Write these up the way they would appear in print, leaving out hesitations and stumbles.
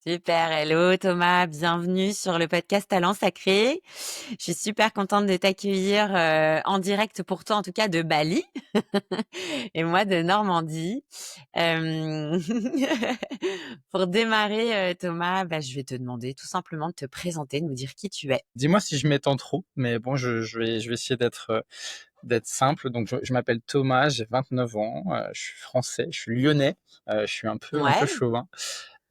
Super, hello Thomas, bienvenue sur le podcast Talent Sacré. Je suis super contente de t'accueillir en direct pour toi, en tout cas de Bali, et moi de Normandie. Euh, Pour démarrer, Thomas, je vais te demander tout simplement de te présenter, de nous dire qui tu es. Dis-moi si je m'étends trop, mais bon, je vais essayer d'être simple. Donc, je m'appelle Thomas, j'ai 29 ans, je suis français, je suis lyonnais, je suis un peu Ouais, chauvin.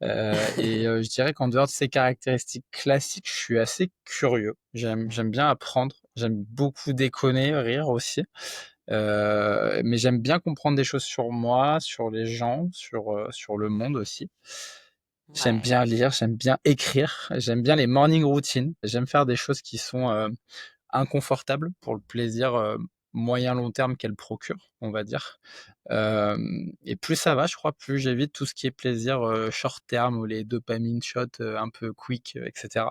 Je dirais qu'en dehors de ces caractéristiques classiques, je suis assez curieux. J'aime bien apprendre, j'aime beaucoup déconner, rire aussi. Mais j'aime bien comprendre des choses sur moi, sur les gens, sur le monde aussi. J'aime ouais, bien lire, j'aime bien écrire, j'aime bien les morning routines. J'aime faire des choses qui sont inconfortables pour le plaisir moyen long terme qu'elles procurent, on va dire. Et plus ça va, je crois, plus j'évite tout ce qui est plaisir short terme ou les dopamine shots un peu quick, etc.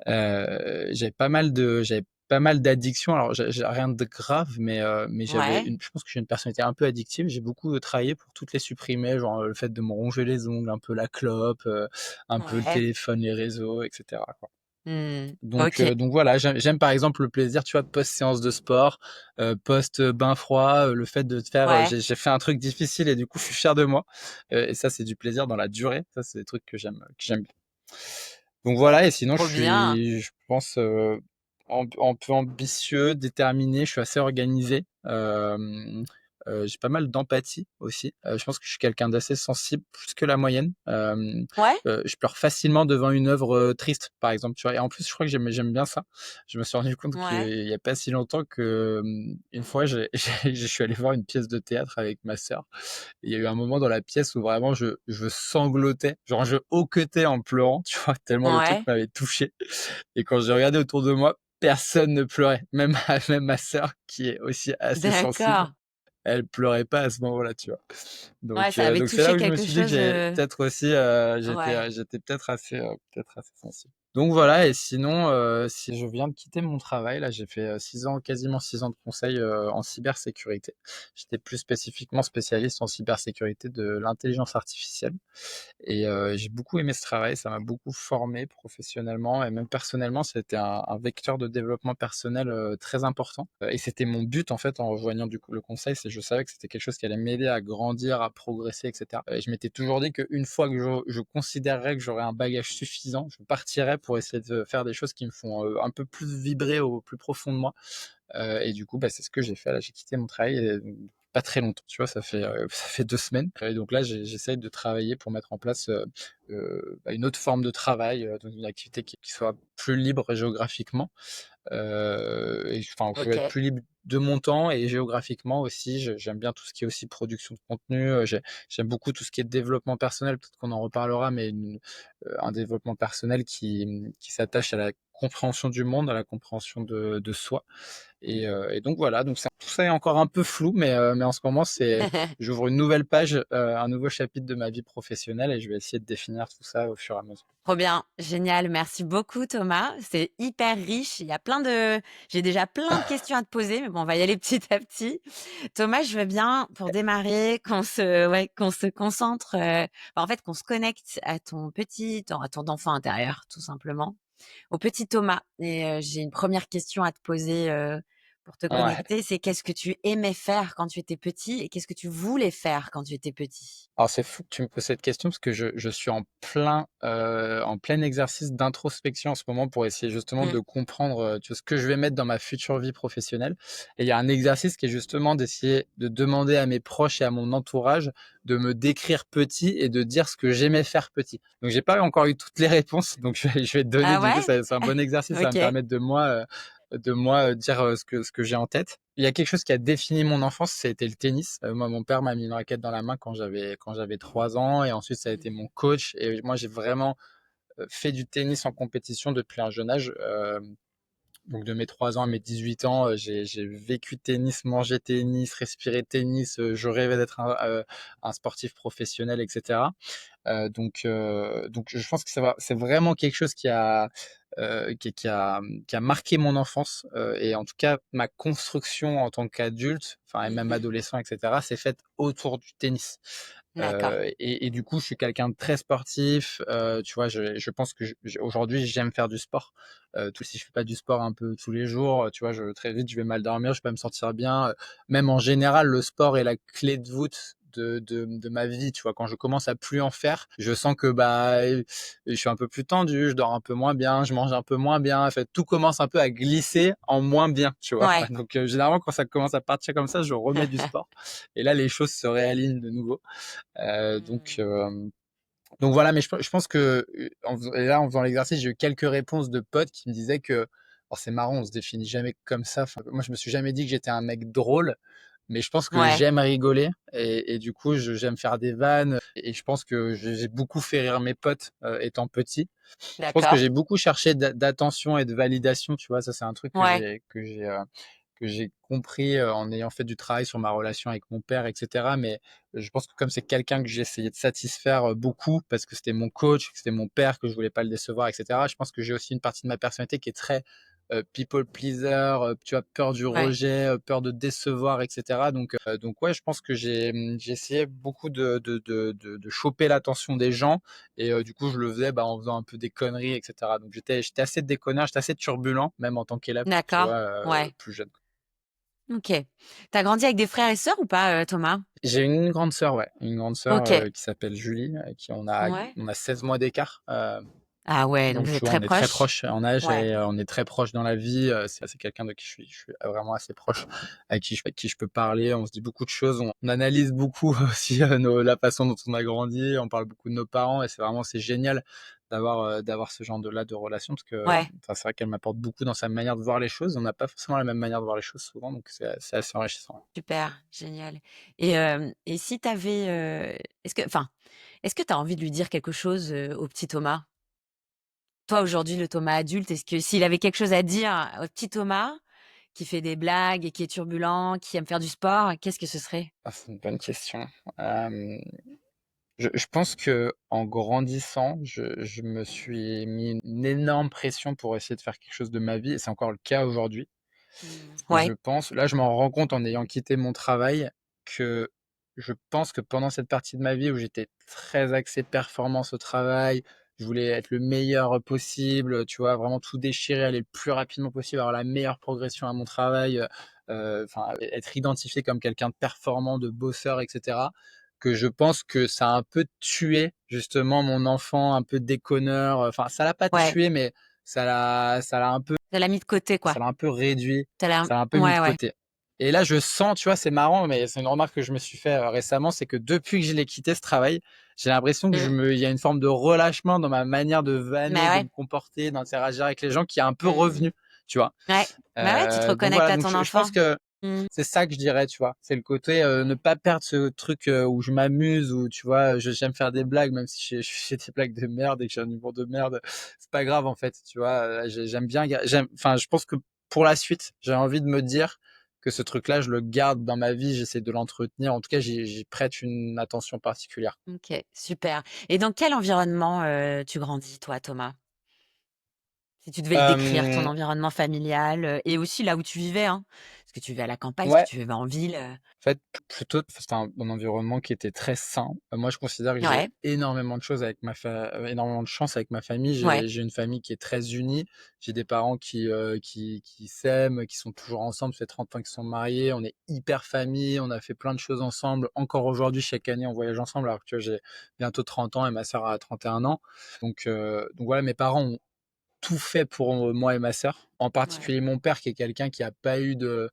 J'avais pas mal d'addictions. Alors, j'ai rien de grave, mais ouais, je pense que j'ai une personnalité un peu addictive. J'ai beaucoup travaillé pour toutes les supprimer, genre le fait de me ronger les ongles, un peu la clope, un peu le ouais. téléphone, les réseaux, etc. quoi. Ok, Donc voilà, j'aime par exemple le plaisir, tu vois, post-séance de sport, post-bain froid, le fait de faire, ouais, j'ai fait un truc difficile et du coup, je suis fier de moi. Et ça, c'est du plaisir dans la durée. Ça, c'est des trucs que j'aime bien. Donc voilà, et sinon, trop bien. je pense, un peu ambitieux, déterminé, je suis assez organisé. J'ai pas mal d'empathie aussi. Je pense que je suis quelqu'un d'assez sensible, plus que la moyenne. Ouais, Je pleure facilement devant une œuvre triste, par exemple, tu vois. Et en plus, je crois que j'aime bien ça. Je me suis rendu compte ouais, qu'il y a pas si longtemps que une fois, je suis allé voir une pièce de théâtre avec ma sœur. Il y a eu un moment dans la pièce où vraiment je sanglotais, genre je hoquetais en pleurant, tu vois, tellement le truc ouais, m'avait touché. Et quand j'ai regardé autour de moi, personne ne pleurait, même même ma sœur qui est aussi assez sensible, d'accord. elle pleurait pas à ce moment-là, tu vois. Ouais, ça avait Donc c'est là touché où je me quelque suis dit que chose. j'ai peut-être aussi, Ouais. j'étais peut-être assez sensible. Donc voilà, et sinon, si je viens de quitter mon travail, là, j'ai fait 6 ans, quasiment 6 ans de conseil en cybersécurité. J'étais plus spécifiquement spécialiste en cybersécurité de l'intelligence artificielle. J'ai beaucoup aimé ce travail, ça m'a beaucoup formé professionnellement et même personnellement, c'était un vecteur de développement personnel très important. Et c'était mon but en fait en rejoignant du coup le conseil, c'est que je savais que c'était quelque chose qui allait m'aider à grandir, à progresser, etc. Et je m'étais toujours dit qu'une fois que je considérerais que j'aurais un bagage suffisant, je partirais pour essayer de faire des choses qui me font un peu plus vibrer au plus profond de moi. Et du coup, c'est ce que j'ai fait. Là, j'ai quitté mon travail pas très longtemps, tu vois, ça fait 2 semaines. Et donc là, j'essaye de travailler pour mettre en place une autre forme de travail, donc une activité qui soit plus libre géographiquement. Enfin, je veux Ok. être plus libre de mon temps et géographiquement aussi. J'aime bien tout ce qui est aussi production de contenu. J'aime beaucoup tout ce qui est développement personnel. Peut-être qu'on en reparlera, mais un développement personnel qui s'attache à la compréhension du monde, à la compréhension de soi. Et donc voilà, donc tout ça est encore un peu flou, mais en ce moment, j'ouvre une nouvelle page, un nouveau chapitre de ma vie professionnelle et je vais essayer de définir tout ça au fur et à mesure. Trop bien, génial. Merci beaucoup, Thomas. C'est hyper riche. J'ai déjà plein de questions à te poser, mais bon, on va y aller petit à petit. Thomas, je veux bien, pour démarrer, qu'on se concentre, en fait, qu'on se connecte à à ton enfant intérieur, tout simplement, au petit Thomas. Et j'ai une première question à te poser, pour te Ouais. connecter. C'est qu'est-ce que tu aimais faire quand tu étais petit et qu'est-ce que tu voulais faire quand tu étais petit? Alors c'est fou que tu me poses cette question parce que je suis en plein exercice d'introspection en ce moment pour essayer justement Mmh. de comprendre tu vois, ce que je vais mettre dans ma future vie professionnelle. Et il y a un exercice qui est justement d'essayer de demander à mes proches et à mon entourage de me décrire petit et de dire ce que j'aimais faire petit. Donc j'ai pas encore eu toutes les réponses, donc je vais te donner Ah du coup, ouais? c'est un bon exercice, ça va me OK. permettre de moi dire ce que j'ai en tête. Il y a quelque chose qui a défini mon enfance, c'était le tennis. Moi, mon père m'a mis une raquette dans la main quand j'avais 3 ans, et ensuite ça a été Mmh. mon coach. Et moi, j'ai vraiment fait du tennis en compétition depuis un jeune âge. Donc de mes 3 ans à mes 18 ans, j'ai vécu tennis, mangé tennis, respiré tennis. Je rêvais d'être un sportif professionnel, etc. Donc je pense que c'est vraiment quelque chose qui a marqué mon enfance, et en tout cas ma construction en tant qu'adulte, enfin et même Mmh. adolescent et cetera, s'est faite autour du tennis. D'accord. Et du coup, je suis quelqu'un de très sportif, tu vois? Je pense que je aujourd'hui, j'aime faire du sport. Tout si je fais pas du sport un peu tous les jours, tu vois? Très vite, je vais mal dormir, je vais pas me sentir bien, même en général, le sport est la clé de voûte de ma vie, tu vois? Quand je commence à plus en faire, je sens que, bah, je suis un peu plus tendu, je dors un peu moins bien, je mange un peu moins bien. En fait, tout commence un peu à glisser en moins bien, tu vois? Ouais. Donc, généralement, quand ça commence à partir comme ça, je remets du sport et là, les choses se réalignent de nouveau. Heu, donc, Mmh. hem, donc voilà, mais je pense que, en faisant l'exercice, j'ai eu quelques réponses de potes qui me disaient que alors c'est marrant, on se définit jamais comme ça. Enfin, moi, je me suis jamais dit que j'étais un mec drôle, mais je pense que Ouais, j'aime rigoler et du coup, j'aime faire des vannes et je pense que j'ai beaucoup fait rire mes potes, étant petit. Je pense que d'accord. j'ai beaucoup cherché d'attention et de validation, tu vois? Ça, c'est un truc Ouais, que j'ai compris, en ayant fait du travail sur ma relation avec mon père et cetera. Mais je pense que comme c'est quelqu'un que j'ai essayé de satisfaire, beaucoup parce que c'était mon coach, que c'était mon père, que je voulais pas le décevoir et cetera. Je pense que j'ai aussi une partie de ma personnalité qui est très, people pleaser, tu vois? Peur du ouais. rejet, peur de décevoir et cetera. Donc ouais, je pense que j'ai essayé beaucoup de choper l'attention des gens et du coup, je le faisais, bah, en faisant un peu des conneries et cetera. Donc j'étais assez déconneur, j'étais assez turbulent, même en tant qu'élève, tu D'accord. vois? Ouais. Plus jeune. OK. Tu as grandi avec des frères et sœurs ou pas, Thomas? J'ai une grande sœur, ouais, une grande sœur, OK. qui s'appelle Julie, avec qui Ouais. on a 16 mois d'écart, Ah ouais, donc donc vous êtes tu vois, très on est très proches? proches en âge Ouais. et on est très proches dans la vie, c'est quelqu'un de qui je suis vraiment assez proche, avec qui je peux parler. On se dit beaucoup de choses, on analyse beaucoup aussi, nos la façon dont on a grandi, on parle beaucoup de nos parents et c'est génial d'avoir ce genre de relation parce que, Ouais. enfin, c'est vrai qu'elle m'apporte beaucoup dans sa manière de voir les choses. On n'a pas forcément la même manière de voir les choses souvent, donc c'est assez enrichissant. Super, génial. Et si tu avais, est-ce que tu as envie de lui dire quelque chose, au petit Thomas? Toi, aujourd'hui, le Thomas adulte, est-ce que s'il avait quelque chose à dire au petit Thomas, qui fait des blagues et qui est turbulent, qui aime faire du sport, qu'est-ce que ce serait? Ah, c'est une bonne question. Hem je pense que en grandissant, je me suis mis une énorme pression pour essayer de faire quelque chose de ma vie et c'est encore le cas aujourd'hui. Mmh. Je Ouais, pense là, je m'en rends compte en ayant quitté mon travail que je pense que pendant cette partie de ma vie où j'étais très axé performance au travail, je voulais être le meilleur possible, tu vois? Vraiment tout déchirer, aller le plus rapidement possible, avoir la meilleure progression à mon travail, enfin être identifié comme quelqu'un de performant, de bosseur et cetera. Que je pense que ça a un peu tué justement mon enfant un peu déconneur, enfin ça l'a pas ouais, tué mais tu l'as mis de côté, quoi. ça l'a un peu réduit, Tu l'air ça l'a un peu mis de Ouais, ouais. côté. Et là, je sens, tu vois, c'est marrant, mais c'est une remarque que je me suis fait, récemment, c'est que depuis que je l'ai quitté ce travail, j'ai l'impression que Mmh. il y a une forme de relâchement dans ma manière de vanner, Bah, de ouais. me comporter, d'interagir avec les gens qui est un peu Mmh. revenu, tu vois? Ouais. Bah, ouais, tu te Donc reconnectes voilà, à donc ton je pense enfant. que Mmh. c'est ça que je dirais, tu vois? C'est le côté, ne Mmh. pas perdre ce truc, où je m'amuse, où tu vois, j'aime faire des blagues, même si je fais des blagues de merde et que j'ai un humour de merde, c'est pas grave en fait, tu vois? J'aime bien ga j'aime enfin, je pense que pour la suite, j'ai envie de me dire que ce truc-là, je le garde dans ma vie, j'essaie de l'entretenir. En tout cas, j'y prête une attention particulière. OK, super. Et dans quel environnement, tu grandis, toi, Thomas? Si tu devais le décrire, ton Hem, environnement familial, et aussi là où tu vivais, hein? Est-ce que tu vivais à la campagne? Est-ce que ouais. tu vivais en ville? En fait, plutôt, c'était un environnement qui était très sain. Moi, je considère que j'ai Ouais, énormément de choses avec énormément de chance avec ma famille. ouais, J'ai une famille qui est très unie. J'ai des parents qui s'aiment, qui sont toujours ensemble. Ça fait 30 ans qu'ils sont mariés. On est hyper famille. On a fait plein de choses ensemble. Encore aujourd'hui, chaque année, on voyage ensemble. Alors que tu vois, j'ai bientôt 30 ans et ma sœur a 31 ans. Donc voilà, mes parents ont tout fait pour moi et ma sœur, en ouais, particulier mon père qui est quelqu'un qui a pas eu de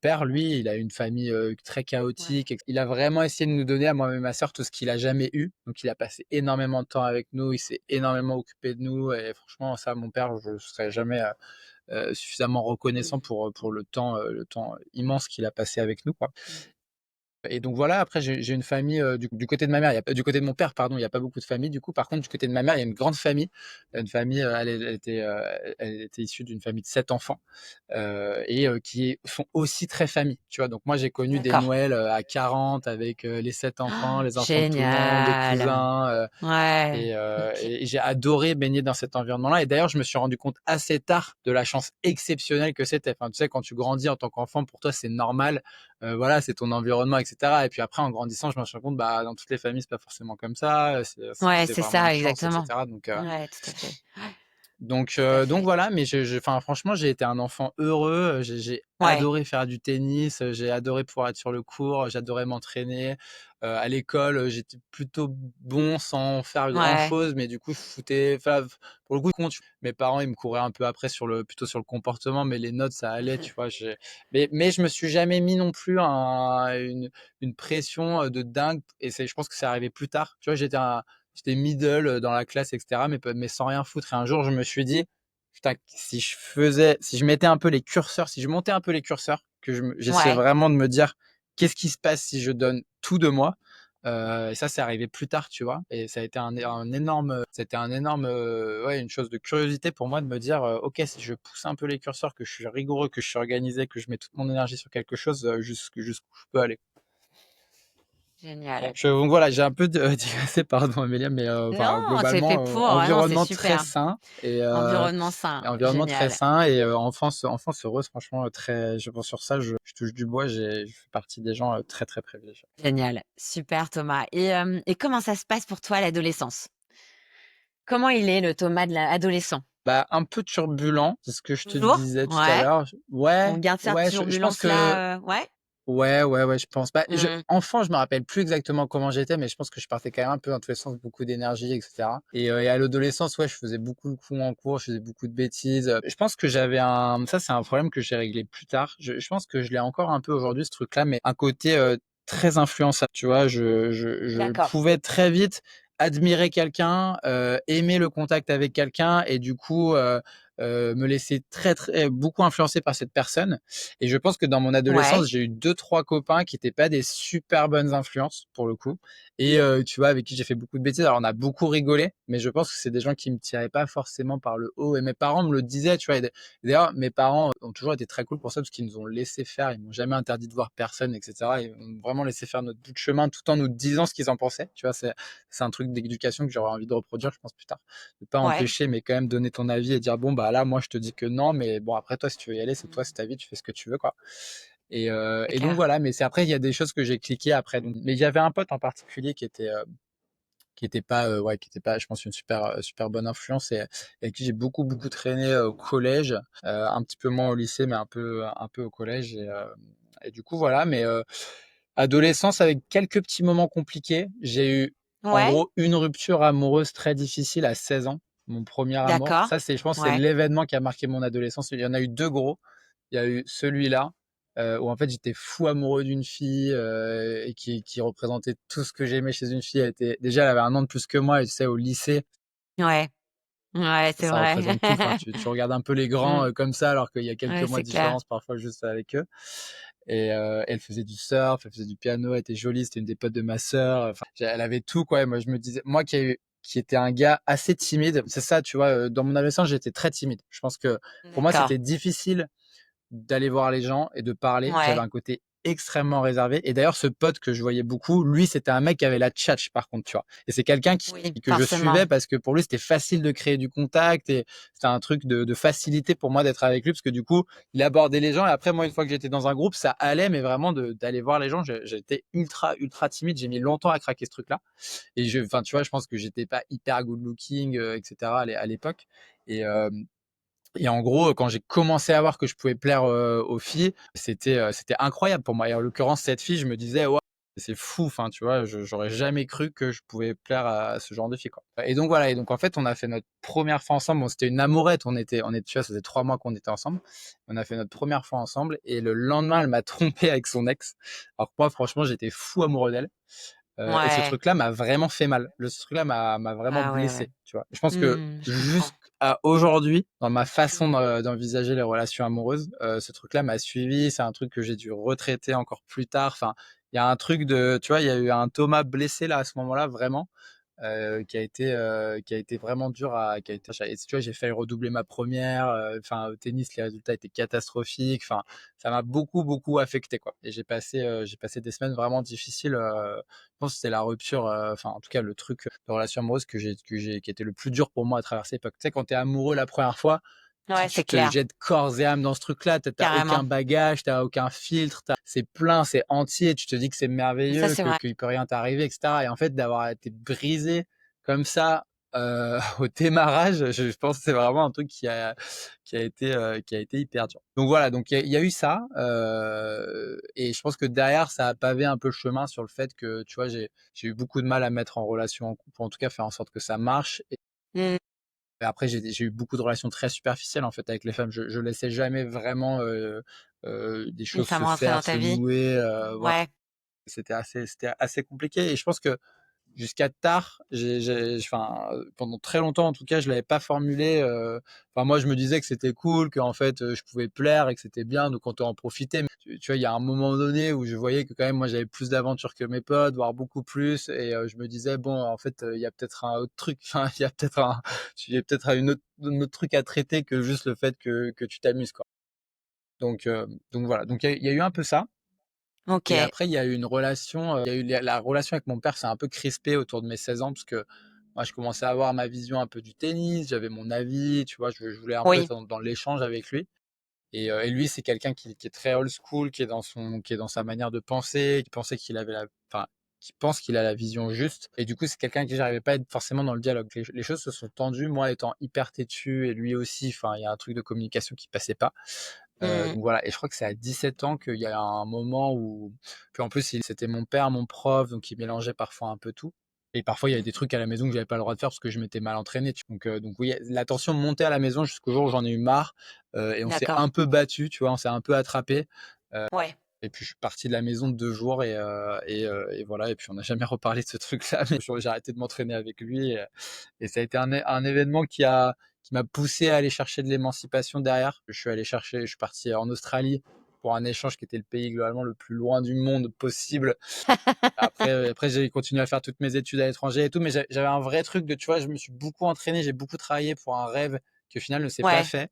père lui, il a une famille, très ouais. chaotique et il a vraiment essayé de nous donner à moi et ma sœur tout ce qu'il a jamais eu. Donc il a passé énormément de temps avec nous, il s'est énormément occupé de nous et franchement ça mon père, je serai jamais, suffisamment reconnaissant Mmh. pour le temps immense qu'il a passé avec nous, quoi. Mmh. Et donc voilà, après j'ai une famille, du côté de ma mère, il y a du côté de mon père, pardon, il y a pas beaucoup de famille du coup. Par contre, du côté de ma mère, il y a une grande famille, une famille, elle était issue d'une famille de 7 enfants, qui sont aussi très famille, tu vois? Donc moi, j'ai connu des D'accord. Noëls, à 40 avec, les 7 enfants, les enfants de tout le monde, les Génial! cousins, Ouais, et OK. j'ai adoré baigner dans cet environnement-là et d'ailleurs, je me suis rendu compte assez tard de la chance exceptionnelle que c'était. Enfin, tu sais, quand tu grandis en tant qu'enfant, pour toi, c'est normal, voilà, c'est ton environnement et cetera et puis après, en grandissant, je me suis rendu compte, bah, dans toutes les familles, c'est pas forcément comme ça, Ouais, c'est c'est vraiment une ça, chance et exactement. cetera donc Ouais, tout à fait. Ouais, donc tout à heu, donc fait. voilà, mais enfin franchement, j'ai été un enfant heureux, j'ai Ouais. adoré faire du tennis, j'ai adoré pouvoir être sur le court, j'adorais m'entraîner. À l'école, j'étais plutôt bon sans faire grand Ouais. chose, mais du coup, je foutais enfin, pour le coup, compte mes parents, ils me couraient un peu après plutôt sur le comportement, mais les notes, ça allait, tu vois? Mais je me suis jamais mis non plus une pression, de dingue et je pense que c'est arrivé plus tard. Tu vois? J'étais middle dans la classe et cetera, mais sans rien foutre et un jour, je me suis dit: «Putain, si je mettais un peu les curseurs, si je montais un peu les curseurs, j'essayais Ouais. vraiment de me dire: "Qu'est-ce qui se passe si je donne tout de moi?"» Et ça, c'est arrivé plus tard, tu vois? Et ça a été c'était un énorme, ouais, une chose de curiosité pour moi de me dire, «OK, si je pousse un peu les curseurs, que je suis rigoureux, que je suis organisé, que je mets toute mon énergie sur quelque chose, jusqu'où je peux aller». Génial. Donc voilà, j'ai un peu digressé, pardon Amélia, mais enfin Non, c'est fait globalement, pour. Ouais, non, c'est environnement très super. sain Environnement sain, environnement très génial, sain et enfance heureuse franchement, très je pense sur ça, je touche du bois, je fais partie des gens, très, très privilégiés. génial. Super Thomas et comment ça se passe pour toi l'adolescence? Comment il est le Thomas de l'adolescent? Bah, un peu turbulent, c'est ce que je te Toujours? disais tout à Ouais. l'heure. On Ouais, garde cette ouais, je pense que turbulence-là, ouais? ouais, je pense. Bah, Mmh. enfant, je me rappelle plus exactement comment j'étais, mais je pense que je partais quand même un peu dans tous les sens, beaucoup d'énergie, et cetera. Et à l'adolescence, ouais, je faisais beaucoup le coup en cours, je faisais beaucoup de bêtises. Je pense que ça, c'est un problème que j'ai réglé plus tard. Je pense que je l'ai encore un peu aujourd'hui, ce truc-là, mais un côté très influençable. Tu vois, je D'accord. pouvais très vite admirer quelqu'un, aimer le contact avec quelqu'un, et du coup me laisser très beaucoup influencer par cette personne. Et je pense que dans mon Ouais. adolescence, j'ai eu deux trois copains qui étaient pas des super bonnes influences pour le coup, et tu vois, avec qui j'ai fait beaucoup de bêtises. Alors on a beaucoup rigolé, mais je pense que c'est des gens qui me tiraient pas forcément par le haut. Et mes parents me le disaient, tu vois. Et d'ailleurs, mes parents ont toujours été très cool pour ça parce qu'ils nous ont laissé faire. Ils m'ont jamais interdit de voir personne, etc. Ils ont vraiment laissé faire notre bout de chemin tout en nous disant ce qu'ils en pensaient. Tu vois, c'est un truc d'éducation que j'aurais envie de reproduire, je pense, plus tard. De pas Ouais. empêcher, mais quand même donner ton avis et dire bon bah là, moi je te dis que non, mais bon après toi si tu veux y aller, c'est toi, Mmh. c'est ta vie, tu fais ce que tu veux quoi. Et donc Clair. voilà, mais c'est après il y a des choses que j'ai cliquées après. Mais il y avait un pote en particulier qui était pas, je pense, une super bonne influence et avec qui j'ai beaucoup traîné au collège, un petit peu moins au lycée, mais un peu au collège et du coup voilà. Mais adolescence avec quelques petits moments compliqués. J'ai eu en Ouais. gros une rupture amoureuse très difficile à 16 ans, mon premier amour. D'accord. Ça je pense, c'est Ouais. l'événement qui a marqué mon adolescence. Il y en a eu deux gros. Il y a eu celui-là où en fait j'étais fou amoureux d'une fille et qui représentait tout ce que j'aimais chez une fille. Elle avait un an de plus que moi et tu sais au lycée Ouais. Ouais, c'est ça vrai. représente tout. Enfin, tu regardes un peu les grands Mmh. comme ça alors qu'il y a quelques Ouais, mois c'est de clair. différence parfois juste avec eux. Et elle faisait du surf, elle faisait du piano, elle était jolie, c'était une des potes de ma sœur. Enfin, elle avait tout quoi. Et moi je me disais, moi qui était un gars assez timide, c'est ça, tu vois. Dans mon adolescence, j'étais très timide. Je pense que pour moi D'accord. c'était difficile d'aller voir les gens et de parler. J'avais Ouais. un côté extrêmement réservé. Et d'ailleurs, ce pote que je voyais beaucoup, lui, c'était un mec qui avait la tchatche, par contre, tu vois. Et c'est quelqu'un Oui, que je forcément. suivais parce que pour lui, c'était facile de créer du contact et c'était un truc de facilité pour moi d'être avec lui parce que du coup, il abordait les gens. Et après, moi, une fois que j'étais dans un groupe, ça allait, mais vraiment d'aller voir les gens, j'étais ultra timide. J'ai mis longtemps à craquer ce truc-là. Et enfin, tu vois, je pense que j'étais pas hyper good looking, etc. à l'époque. Et, euh, et en gros, quand j'ai commencé à voir que je pouvais plaire aux filles, c'était incroyable pour moi. Et en l'occurrence, cette fille, je me disais, ouais, c'est fou. Enfin, tu vois, j'aurais jamais cru que je pouvais plaire à ce genre de fille, quoi. Et donc voilà. Et donc en fait, on a fait notre première fois ensemble. Bon, c'était une amourette. Tu vois, ça faisait 3 mois qu'on était ensemble. On a fait notre première fois ensemble. Et le lendemain, elle m'a trompé avec son ex. Alors que moi, franchement, j'étais fou amoureux d'elle. Et ce Ouais. truc-là m'a vraiment fait mal. Ce truc-là m'a vraiment Ah ouais, ouais. blessé, tu vois. Je pense que Je comprends. jusqu'à aujourd'hui, dans ma façon Mmh. d'envisager les relations amoureuses, ce truc-là m'a suivi. C'est un truc que j'ai dû retraiter encore plus tard. Enfin, il y a un truc de, tu vois, il y a eu un Thomas blessé là à ce moment-là, vraiment, qui a été vraiment dur à, qui a été, et tu vois, j'ai failli redoubler ma première. Enfin, au tennis, les résultats étaient catastrophiques. Enfin, ça m'a beaucoup affecté, quoi. Et j'ai passé des semaines vraiment difficiles. Je pense que c'était la rupture, enfin, en tout cas, le truc de relation amoureuse qui était le plus dur pour moi à traverser. Tu sais, quand t'es amoureux la première fois, Ouais, tu c'est te clair, jettes corps et âme dans ce truc-là. T'as aucun carrément. bagage, t'as aucun filtre. C'est plein, c'est entier. Tu te dis que c'est Ça, merveilleux, c'est vrai. qu'il peut rien t'arriver, etc. Et en fait, d'avoir été brisé comme ça au démarrage, je pense que c'est vraiment un truc qui a été hyper dur. Donc voilà, donc il y a eu ça. Et je pense que derrière, ça a pavé un peu le chemin sur le fait que, tu vois, j'ai eu beaucoup de mal à mettre en relation en couple, ou en tout cas faire en sorte que ça marche. Mmh. Et après, j'ai eu beaucoup de relations très superficielles en fait avec les femmes. Je laissais jamais vraiment des Une choses femme se rentrée dans faire, ta se vie? nouer. Voilà, Ouais. c'était assez compliqué. Et je pense que jusqu'à tard, enfin, pendant très longtemps en tout cas, je l'avais pas formulé. Enfin, moi, je me disais que c'était cool, qu'en fait, je pouvais plaire et que c'était bien, donc on en profiter. Mais tu vois, il y a un moment donné où je voyais que quand même, moi, j'avais plus d'aventures que mes potes, voire beaucoup plus, et je me disais bon, en fait, il y a peut-être un autre truc. Enfin, il y a peut-être un autre truc à traiter que juste le fait que tu t'amuses, quoi. Donc voilà. Donc il y a eu un peu ça. Et OK. après, il y a eu une relation, il y a eu la relation avec mon père s'est un peu crispée autour de mes 16 ans parce que moi, je commençais à avoir ma vision un peu du tennis, j'avais mon avis, tu vois, je voulais un peu être Oui. dans l'échange avec lui. Et lui, c'est quelqu'un qui est très old school, qui est dans sa manière de penser, qui pensait qu'il avait enfin, qui pense qu'il a la vision juste. Et du coup, c'est quelqu'un qui j'arrivais pas à être forcément dans le dialogue. Les choses se sont tendues, moi étant hyper têtu et lui aussi. Enfin, il y a un truc de communication qui passait pas. Mmh. Donc voilà, et je crois que c'est à 17 ans qu'il y a un moment où, puis en plus, c'était mon père, mon prof, donc il mélangeait parfois un peu tout. Et parfois, il y avait des trucs à la maison que j'avais pas le droit de faire parce que je m'étais mal entraîné. Donc oui, la tension montait à la maison jusqu'au jour où j'en ai eu marre. Et on s'est D'accord. un peu battu, tu vois, on s'est un peu attrapé. Ouais. Et puis je suis parti de la maison 2 jours et voilà. Et puis on n'a jamais reparlé de ce truc-là. Mais j'ai arrêté de m'entraîner avec lui. Et ça a été un événement qui m'a poussé à aller chercher de l'émancipation derrière. Je suis parti en Australie pour un échange qui était le pays globalement le plus loin du monde possible. Après j'ai continué à faire toutes mes études à l'étranger et tout, mais j'avais un vrai truc de, tu vois, je me suis beaucoup entraîné, j'ai beaucoup travaillé pour un rêve qui au final ne s'est pas Ouais. fait.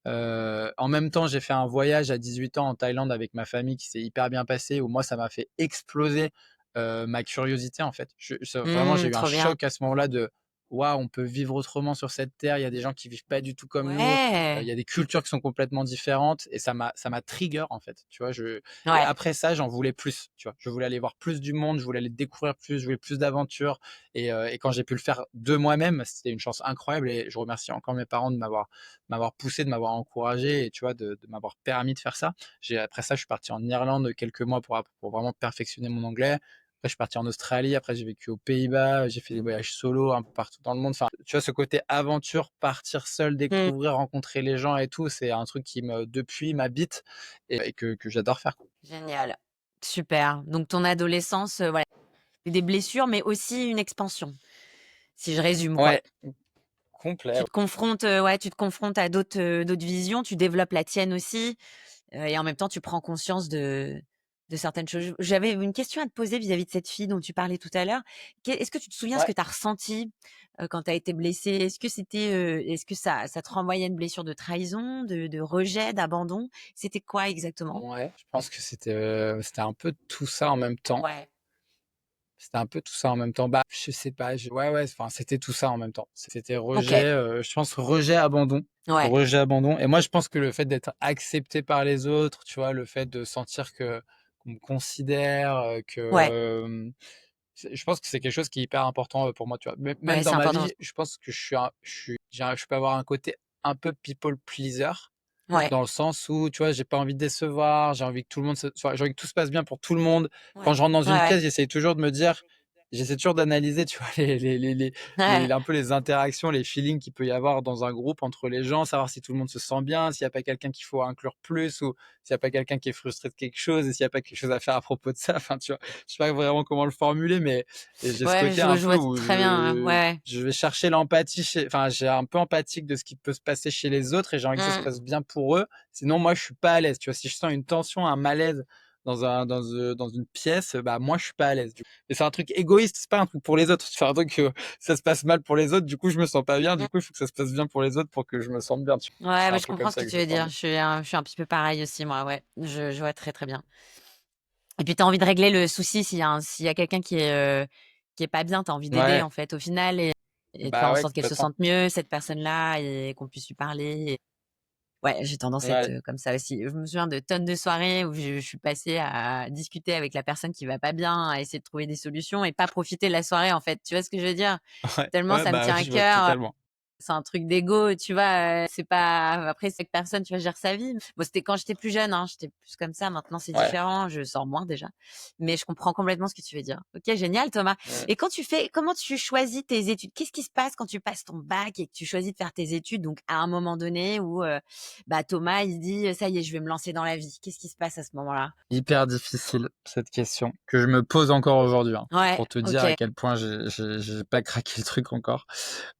En même temps, j'ai fait un voyage à 18 ans en Thaïlande avec ma famille qui s'est hyper bien passé, où moi, ça m'a fait exploser ma curiosité, en fait. Vraiment, j'ai Mmh, eu un trop bien. choc à ce moment-là de waouh, on peut vivre autrement sur cette terre. Il y a des gens qui vivent pas du tout comme nous. Il Ouais. y a des cultures qui sont complètement différentes et ça m'a trigger, en fait. Tu vois, et Ouais. après ça, j'en voulais plus. Tu vois, je voulais aller voir plus du monde, je voulais aller découvrir plus, je voulais plus d'aventures. Et quand j'ai pu le faire de moi-même, c'était une chance incroyable et je remercie encore mes parents de m'avoir poussé, de m'avoir encouragé et tu vois, de m'avoir permis de faire ça. Après ça, je suis parti en Irlande quelques mois pour vraiment perfectionner mon anglais. Après, je suis parti en Australie. Après, j'ai vécu aux Pays-Bas. J'ai fait des voyages solo un peu partout dans le monde. Enfin, tu vois, ce côté aventure, partir seul, Mmh. découvrir, rencontrer les gens et tout, c'est un truc qui depuis m'habite et que j'adore faire, quoi. Génial. Super. Donc ton adolescence, voilà, des blessures, mais aussi une expansion, si je résume, quoi. Ouais, complet. Tu te confrontes, ouais, tu te confrontes à d'autres visions, tu développes la tienne aussi, et en même temps, tu prends conscience de certaines choses. J'avais une question à te poser vis-à-vis de cette fille dont tu parlais tout à l'heure. Est-ce que tu te souviens ce Ouais. que tu as ressenti, quand tu as été blessée? Est-ce que ça te renvoyait à une blessure de trahison, de rejet, d'abandon? C'était quoi exactement? Ouais, je pense que c'était un peu tout ça en même temps. Ouais. C'était un peu tout ça en même temps. Bah, je sais pas, ouais, enfin, c'était tout ça en même temps. C'était rejet, OK. je pense rejet, abandon. Ouais. Rejet, abandon. Et moi, je pense que le fait d'être accepté par les autres, tu vois, le fait de sentir qu'on me considère, Ouais. je pense que c'est quelque chose qui est hyper important pour moi, tu vois. Même Ouais, dans c'est ma important. vie, je pense que je peux avoir un côté un peu people pleaser Ouais. dans le sens où, tu vois, j'ai pas envie de décevoir, j'ai envie que tout le monde j'ai envie que tout se passe bien pour tout le monde. Quand Ouais. je rentre dans Ouais, une ouais. pièce, j'essaie toujours d'analyser, tu vois, Ouais. un peu les interactions, les feelings qu'il peut y avoir dans un groupe entre les gens, savoir si tout le monde se sent bien, s'il y a pas quelqu'un qu'il faut inclure plus ou s'il y a pas quelqu'un qui est frustré de quelque chose et s'il y a pas quelque chose à faire à propos de ça. Enfin, tu vois, je sais pas vraiment comment le formuler, mais j'ai ce Ouais, côté un je peu vois où très bien, hein. Ouais, je vais chercher l'empathie enfin, j'ai un peu empathique de ce qui peut se passer chez les autres et j'ai envie que ça se ouais. Mmh. passe bien pour eux. Sinon, moi, je suis pas à l'aise. Tu vois, si je sens une tension, un malaise dans une pièce, bah, moi, je suis pas à l'aise, du coup. Et c'est un truc égoïste, c'est pas un truc pour les autres. C'est un truc que ça se passe mal pour les autres, du coup, je me sens pas bien, Mmh. du coup, il faut que ça se passe bien pour les autres pour que je me sente bien, tu vois? Ouais, C'est mais un je peu comme comprends ce ça que que tu je veux dire. formule. Je suis un petit peu pareil aussi moi, ouais. Je vois très, très bien. Et puis tu as envie de régler le souci s'il y a quelqu'un qui est pas bien, tu as envie d'aider Ouais, en fait au final et de faire bah, en ouais, sorte qu'elle se complètement. sente mieux cette personne-là et qu'on puisse lui parler. Ouais, j'ai tendance à être, Ouais, comme ça aussi. Je me souviens de tonnes de soirées où je suis passée à discuter avec la personne qui va pas bien, à essayer de trouver des solutions et pas profiter de la soirée en fait. Tu vois ce que je veux dire? ouais, Tellement ouais, ça me bah, tient oui, à je vois cœur. totalement. C'est un truc d'ego, tu vois? C'est pas après chaque personne, tu vois, gère sa vie. Bon, c'était quand j'étais plus jeune, hein, j'étais plus comme ça. Maintenant, c'est Ouais. différent, je sors moins déjà. Mais je comprends complètement ce que tu veux dire. OK, génial Thomas. Mmh. Et comment tu choisis tes études? Qu'est-ce qui se passe quand tu passes ton bac et que tu choisis de faire tes études? Donc à un moment donné où, bah, Thomas, il se dit: «Ça y est, je vais me lancer dans la vie». Qu'est-ce qui se passe à ce moment-là? Hyper difficile, cette question, que je me pose encore aujourd'hui, hein, Ouais, pour te dire à OK. quel point j'ai pas craqué le truc encore.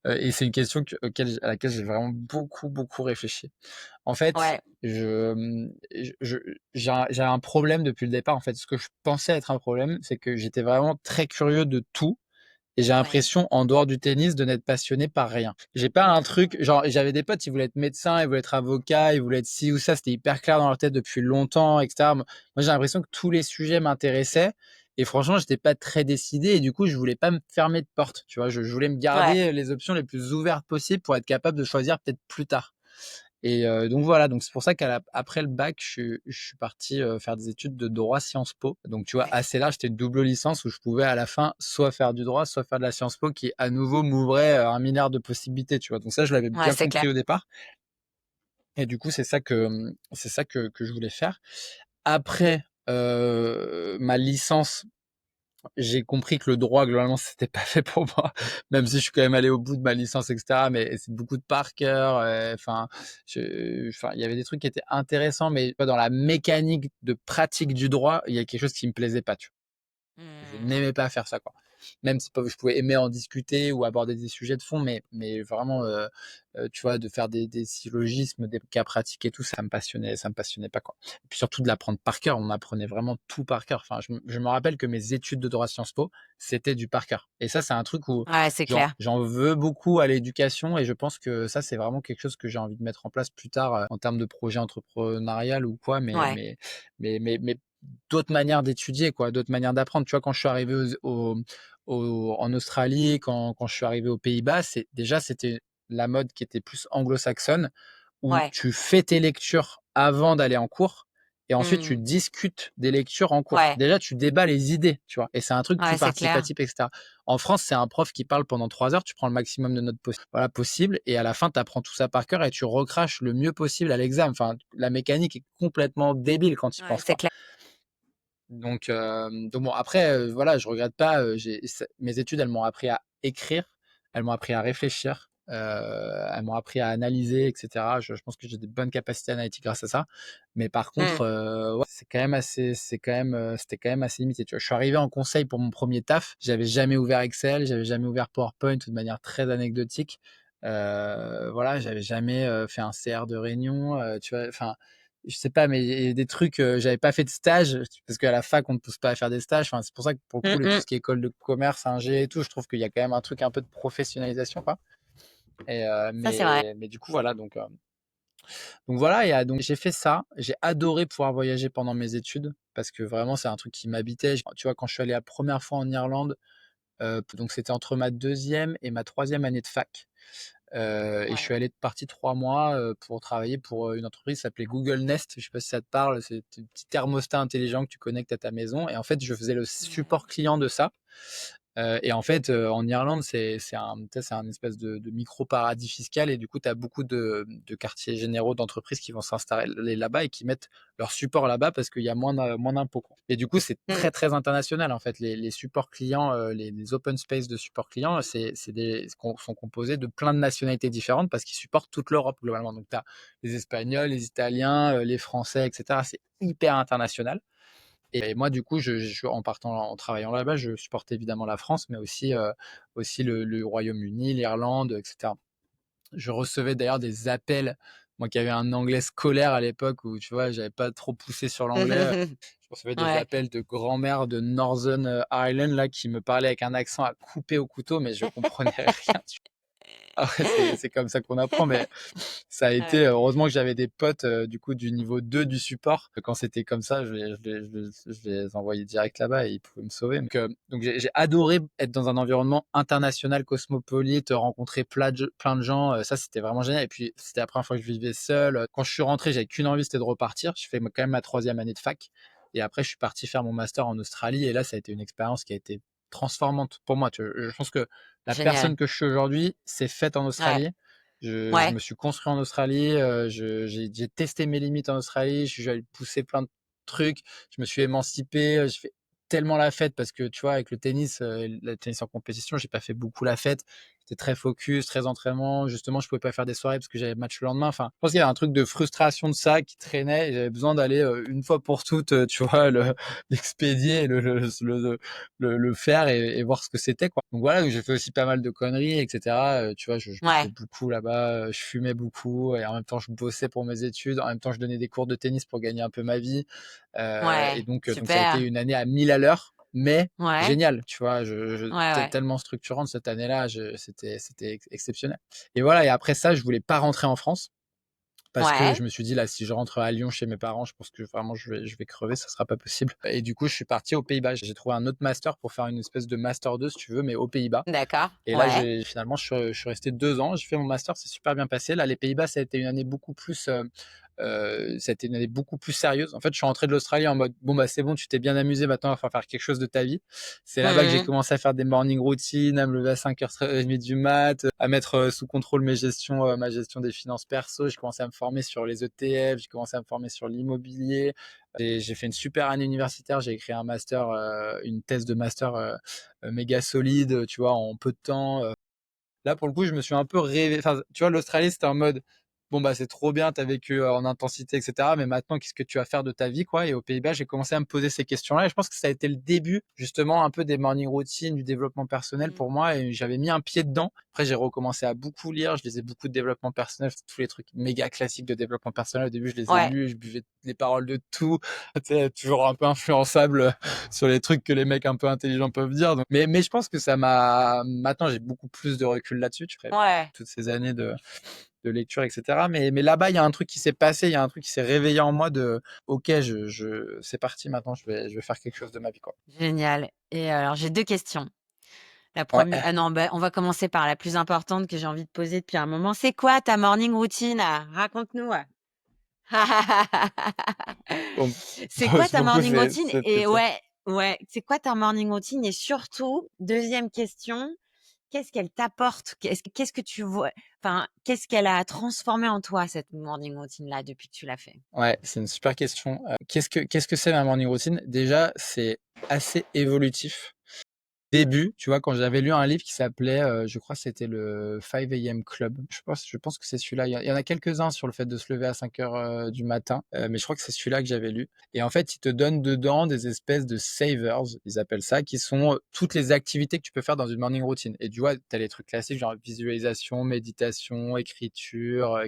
Et c'est une question à laquelle j'ai vraiment beaucoup, beaucoup réfléchi. En fait, Ouais, j'ai un problème depuis le départ, en fait. Ce que je pensais être un problème, c'est que j'étais vraiment très curieux de tout et j'ai ouais. l'impression, en dehors du tennis, de n'être passionné par rien. J'ai pas un truc, genre, j'avais des potes, ils voulaient être médecins, ils voulaient être avocats, ils voulaient être ci ou ça, c'était hyper clair dans leur tête depuis longtemps, etc. Moi, j'ai l'impression que tous les sujets m'intéressaient et franchement, j'étais pas très décidé et du coup, je voulais pas me fermer de porte, tu vois. Je voulais me Ouais. garder les options les plus ouvertes possibles pour être capable de choisir peut-être plus tard. Et donc voilà, donc c'est pour ça qu'après le bac, je suis parti faire des études de droit Sciences Po. Donc tu vois, Ouais. assez large, c'était une double licence où je pouvais à la fin soit faire du droit, soit faire de la Sciences Po, qui à nouveau m'ouvrait un milliard de possibilités, tu vois. Donc ça, je l'avais Ouais, bien c'est clair. compris au départ. Et du coup, c'est ça que je voulais faire. Après ma licence, j'ai compris que le droit, globalement, c'était pas fait pour moi, même si je suis quand même allé au bout de ma licence, etc. Mais c'est beaucoup de par cœur. Enfin, il y avait des trucs qui étaient intéressants, mais dans la mécanique de pratique du droit, il y a quelque chose qui me plaisait pas. Tu vois. Je Mmh. n'aimais pas faire ça, quoi. Même si je pouvais aimer en discuter ou aborder des sujets de fond, mais vraiment, tu vois, de faire des syllogismes, des cas pratiques et tout, ça me passionnait pas, quoi. Et puis surtout de l'apprendre par cœur, on apprenait vraiment tout par cœur. Enfin, je me rappelle que mes études de droit Sciences Po, c'était du par cœur. Et ça, c'est un truc où Ouais, c'est clair. j'en veux beaucoup à l'éducation et je pense que ça, c'est vraiment quelque chose que j'ai envie de mettre en place plus tard, en termes de projet entrepreneurial ou quoi, Ouais. mais d'autres manières d'étudier, quoi, d'autres manières d'apprendre. Tu vois, quand je suis arrivé en Australie, quand je suis arrivé aux Pays-Bas, c'était la mode qui était plus anglo-saxonne, où Ouais. tu fais tes lectures avant d'aller en cours et ensuite tu Mmh. discutes des lectures en cours. Ouais. Déjà, tu débats les idées, tu vois, et c'est un truc Ouais, plus c'est clair. participatif, etc. En France, c'est un prof qui parle pendant 3 heures, tu prends le maximum de notes voilà, possible et à la fin, tu apprends tout ça par cœur et tu recraches le mieux possible à l'examen. Enfin, la mécanique est complètement débile quand tu y Ouais, penses, c'est quoi. clair. Donc bon après, voilà, je regrette pas, mes études, elles m'ont appris à écrire, elles m'ont appris à réfléchir, elles m'ont appris à analyser et cetera. Je pense que j'ai des bonnes capacités analytiques grâce à ça. Mais par contre, Mmh. ouais, c'était quand même assez limité, tu vois? Je suis arrivé en conseil pour mon premier taf, j'avais jamais ouvert Excel, j'avais jamais ouvert PowerPoint de manière très anecdotique. Voilà, j'avais jamais, fait un CR de réunion, tu vois? Enfin, je sais pas, mais il y a des trucs, j'avais pas fait de stage, parce qu'à la fac, on ne pousse pas à faire des stages. Enfin, c'est pour ça que pour le coup, Mmh tout mh. ce qui est école de commerce, ingé et tout, je trouve qu'il y a quand même un truc un peu de professionnalisation, quoi. Et Ça, c'est vrai. mais du coup, voilà, donc voilà, donc j'ai fait ça. J'ai adoré pouvoir voyager pendant mes études parce que vraiment, c'est un truc qui m'habitait. Tu vois, quand je suis allé la première fois en Irlande, donc c'était entre ma deuxième et ma troisième année de fac. Et je Ouais. suis parti 3 mois pour travailler pour une entreprise qui s'appelait Google Nest. Je sais pas si ça te parle, c'est un petit thermostat intelligent que tu connectes à ta maison. Et en fait, je faisais le Ouais. support client de ça. Et en fait, en Irlande, c'est un espèce de micro paradis fiscal. Et du coup, tu as beaucoup de quartiers généraux d'entreprises qui vont s'installer là-bas et qui mettent leur support là-bas parce qu'il y a moins d'impôts, quoi. Et du coup, c'est Mmh. très, très international, en fait. Les supports clients, les open space de support client, sont composés de plein de nationalités différentes parce qu'ils supportent toute l'Europe, globalement. Donc, tu as les Espagnols, les Italiens, les Français, etc. C'est hyper international. Et moi, du coup, en partant, en travaillant là-bas, je supportais évidemment la France, mais aussi le Royaume-Uni, l'Irlande, etc. Je recevais d'ailleurs des appels, moi qui avais un anglais scolaire à l'époque où, tu vois, j'avais pas trop poussé sur l'anglais. recevais des Ouais. appels de grand-mère de Northern Ireland là qui me parlaient avec un accent à couper au couteau, mais je comprenais rien. Après, c'est comme ça qu'on apprend, mais ça a été Ouais. heureusement que j'avais des potes du coup du niveau 2 du support. Quand c'était comme ça, je les envoyais direct là-bas et ils pouvaient me sauver. Donc j'ai adoré être dans un environnement international, cosmopolite, rencontrer plein de gens. Ça, c'était vraiment génial. Et puis, c'était la première fois que je vivais seul. Quand je suis rentré, j'avais qu'une envie, c'était de repartir. Je fais quand même ma 3e année de fac. Et après, je suis parti faire mon master en Australie. Et là, ça a été une expérience qui a été transformante pour moi. Je pense que la Génial. personne que je suis aujourd'hui, c'est faite en Ouais. Australie. Je Ouais. me suis construit en Australie, j'ai testé mes limites en Australie, je suis allé pousser plein de trucs, je me suis émancipé, j'ai fait tellement la fête parce que tu vois, avec le tennis en compétition, j'ai pas fait beaucoup la fête. J'étais très focus, très entraînement. Justement, je pouvais pas faire des soirées parce que j'avais match le lendemain. Enfin, je pense qu'il y avait un truc de frustration de ça qui traînait et j'avais besoin d'aller une fois pour toutes, tu vois, l'expédier, le faire et voir ce que c'était, quoi. Donc voilà, j'ai fait aussi pas mal de conneries, etc. Tu vois, je buvais Ouais. beaucoup là-bas, je fumais beaucoup et en même temps, je bossais pour mes études. En même temps, je donnais des cours de tennis pour gagner un peu ma vie. Et Ouais. donc ça a été Super. une année à 1000 à l'heure, mais Ouais. génial, tu vois, Ouais, ouais. tellement structurante cette année-là, c'était exceptionnel. Et voilà, et après ça, je voulais pas rentrer en France parce que Ouais. je me suis dit là, si je rentre à Lyon chez mes parents, je pense que vraiment je vais crever, ça sera pas possible. Et du coup, je suis parti aux Pays-Bas. J'ai trouvé un autre master pour faire une espèce de master 2 si tu veux, mais aux Pays-Bas. D'accord. Et là, Ouais. finalement, je suis resté 2 ans. J'ai fait mon master, c'est super bien passé. Là, les Pays-Bas, ça a été une année beaucoup plus, ça a été une année beaucoup plus sérieuse. En fait, je suis rentré de l'Australie en mode, bon, bah, c'est bon, tu t'es bien amusé, maintenant, il va falloir faire quelque chose de ta vie. C'est là-bas que j'ai Mmh. commencé à faire des morning routines, à me lever à 5h30 du mat, à mettre sous contrôle ma gestion des finances perso. J'ai commencé à me former sur les ETF, j'ai commencé à me former sur l'immobilier. J'ai fait une super année universitaire. J'ai écrit un master, une thèse de master méga solide, tu vois, en peu de temps. Là, pour le coup, je me suis un peu rêvé. Enfin, tu vois, l'Australie, c'était en mode, bon, bah, c'est trop bien, t'as vécu en intensité, etc. Mais maintenant, qu'est-ce que tu vas faire de ta vie, quoi? Et aux Pays-Bas, j'ai commencé à me poser ces questions-là. Et je pense que ça a été le début, justement, un peu des morning routines, du développement personnel Mmh. pour moi. Et j'avais mis un pied dedans. Après, j'ai recommencé à beaucoup lire. Je lisais beaucoup de développement personnel, tous les trucs méga classiques de développement personnel. Au début, je les ai Ouais. lus, je buvais les paroles de tout. Tu sais, toujours un peu influençable sur les trucs que les mecs un peu intelligents peuvent dire. Mais je pense que ça m'a. Maintenant, j'ai beaucoup plus de recul là-dessus. Tu ferais Ouais. toutes ces années de lecture, etc. Mais là-bas, il y a un truc qui s'est passé, il y a un truc qui s'est réveillé en moi de OK, c'est parti maintenant, je vais faire quelque chose de ma vie, quoi. Génial. Et alors, j'ai 2 questions. La première, Ouais. ah non, bah, on va commencer par la plus importante que j'ai envie de poser depuis un moment. C'est quoi ta morning routine? Raconte-nous. Bon, C'est quoi ta beaucoup morning routine? cette Et question. ouais, ouais, c'est quoi ta morning routine? Et surtout, deuxième question, qu'est-ce qu'elle t'apporte? Qu'est-ce que tu vois? Enfin, qu'est-ce qu'elle a transformé en toi, cette morning routine-là, depuis que tu l'as fait? Ouais, c'est une super question. Qu'est-ce que c'est ma morning routine? Déjà, c'est assez évolutif. Début, tu vois, quand j'avais lu un livre qui s'appelait, je crois que c'était le 5 AM Club. Je pense que c'est celui-là. Il y en a quelques-uns sur le fait de se lever à 5 heures du matin, mais je crois que c'est celui-là que j'avais lu. Et en fait, ils te donnent dedans des espèces de savers, ils appellent ça, qui sont toutes les activités que tu peux faire dans une morning routine. Et tu vois, tu as les trucs classiques, genre visualisation, méditation, écriture,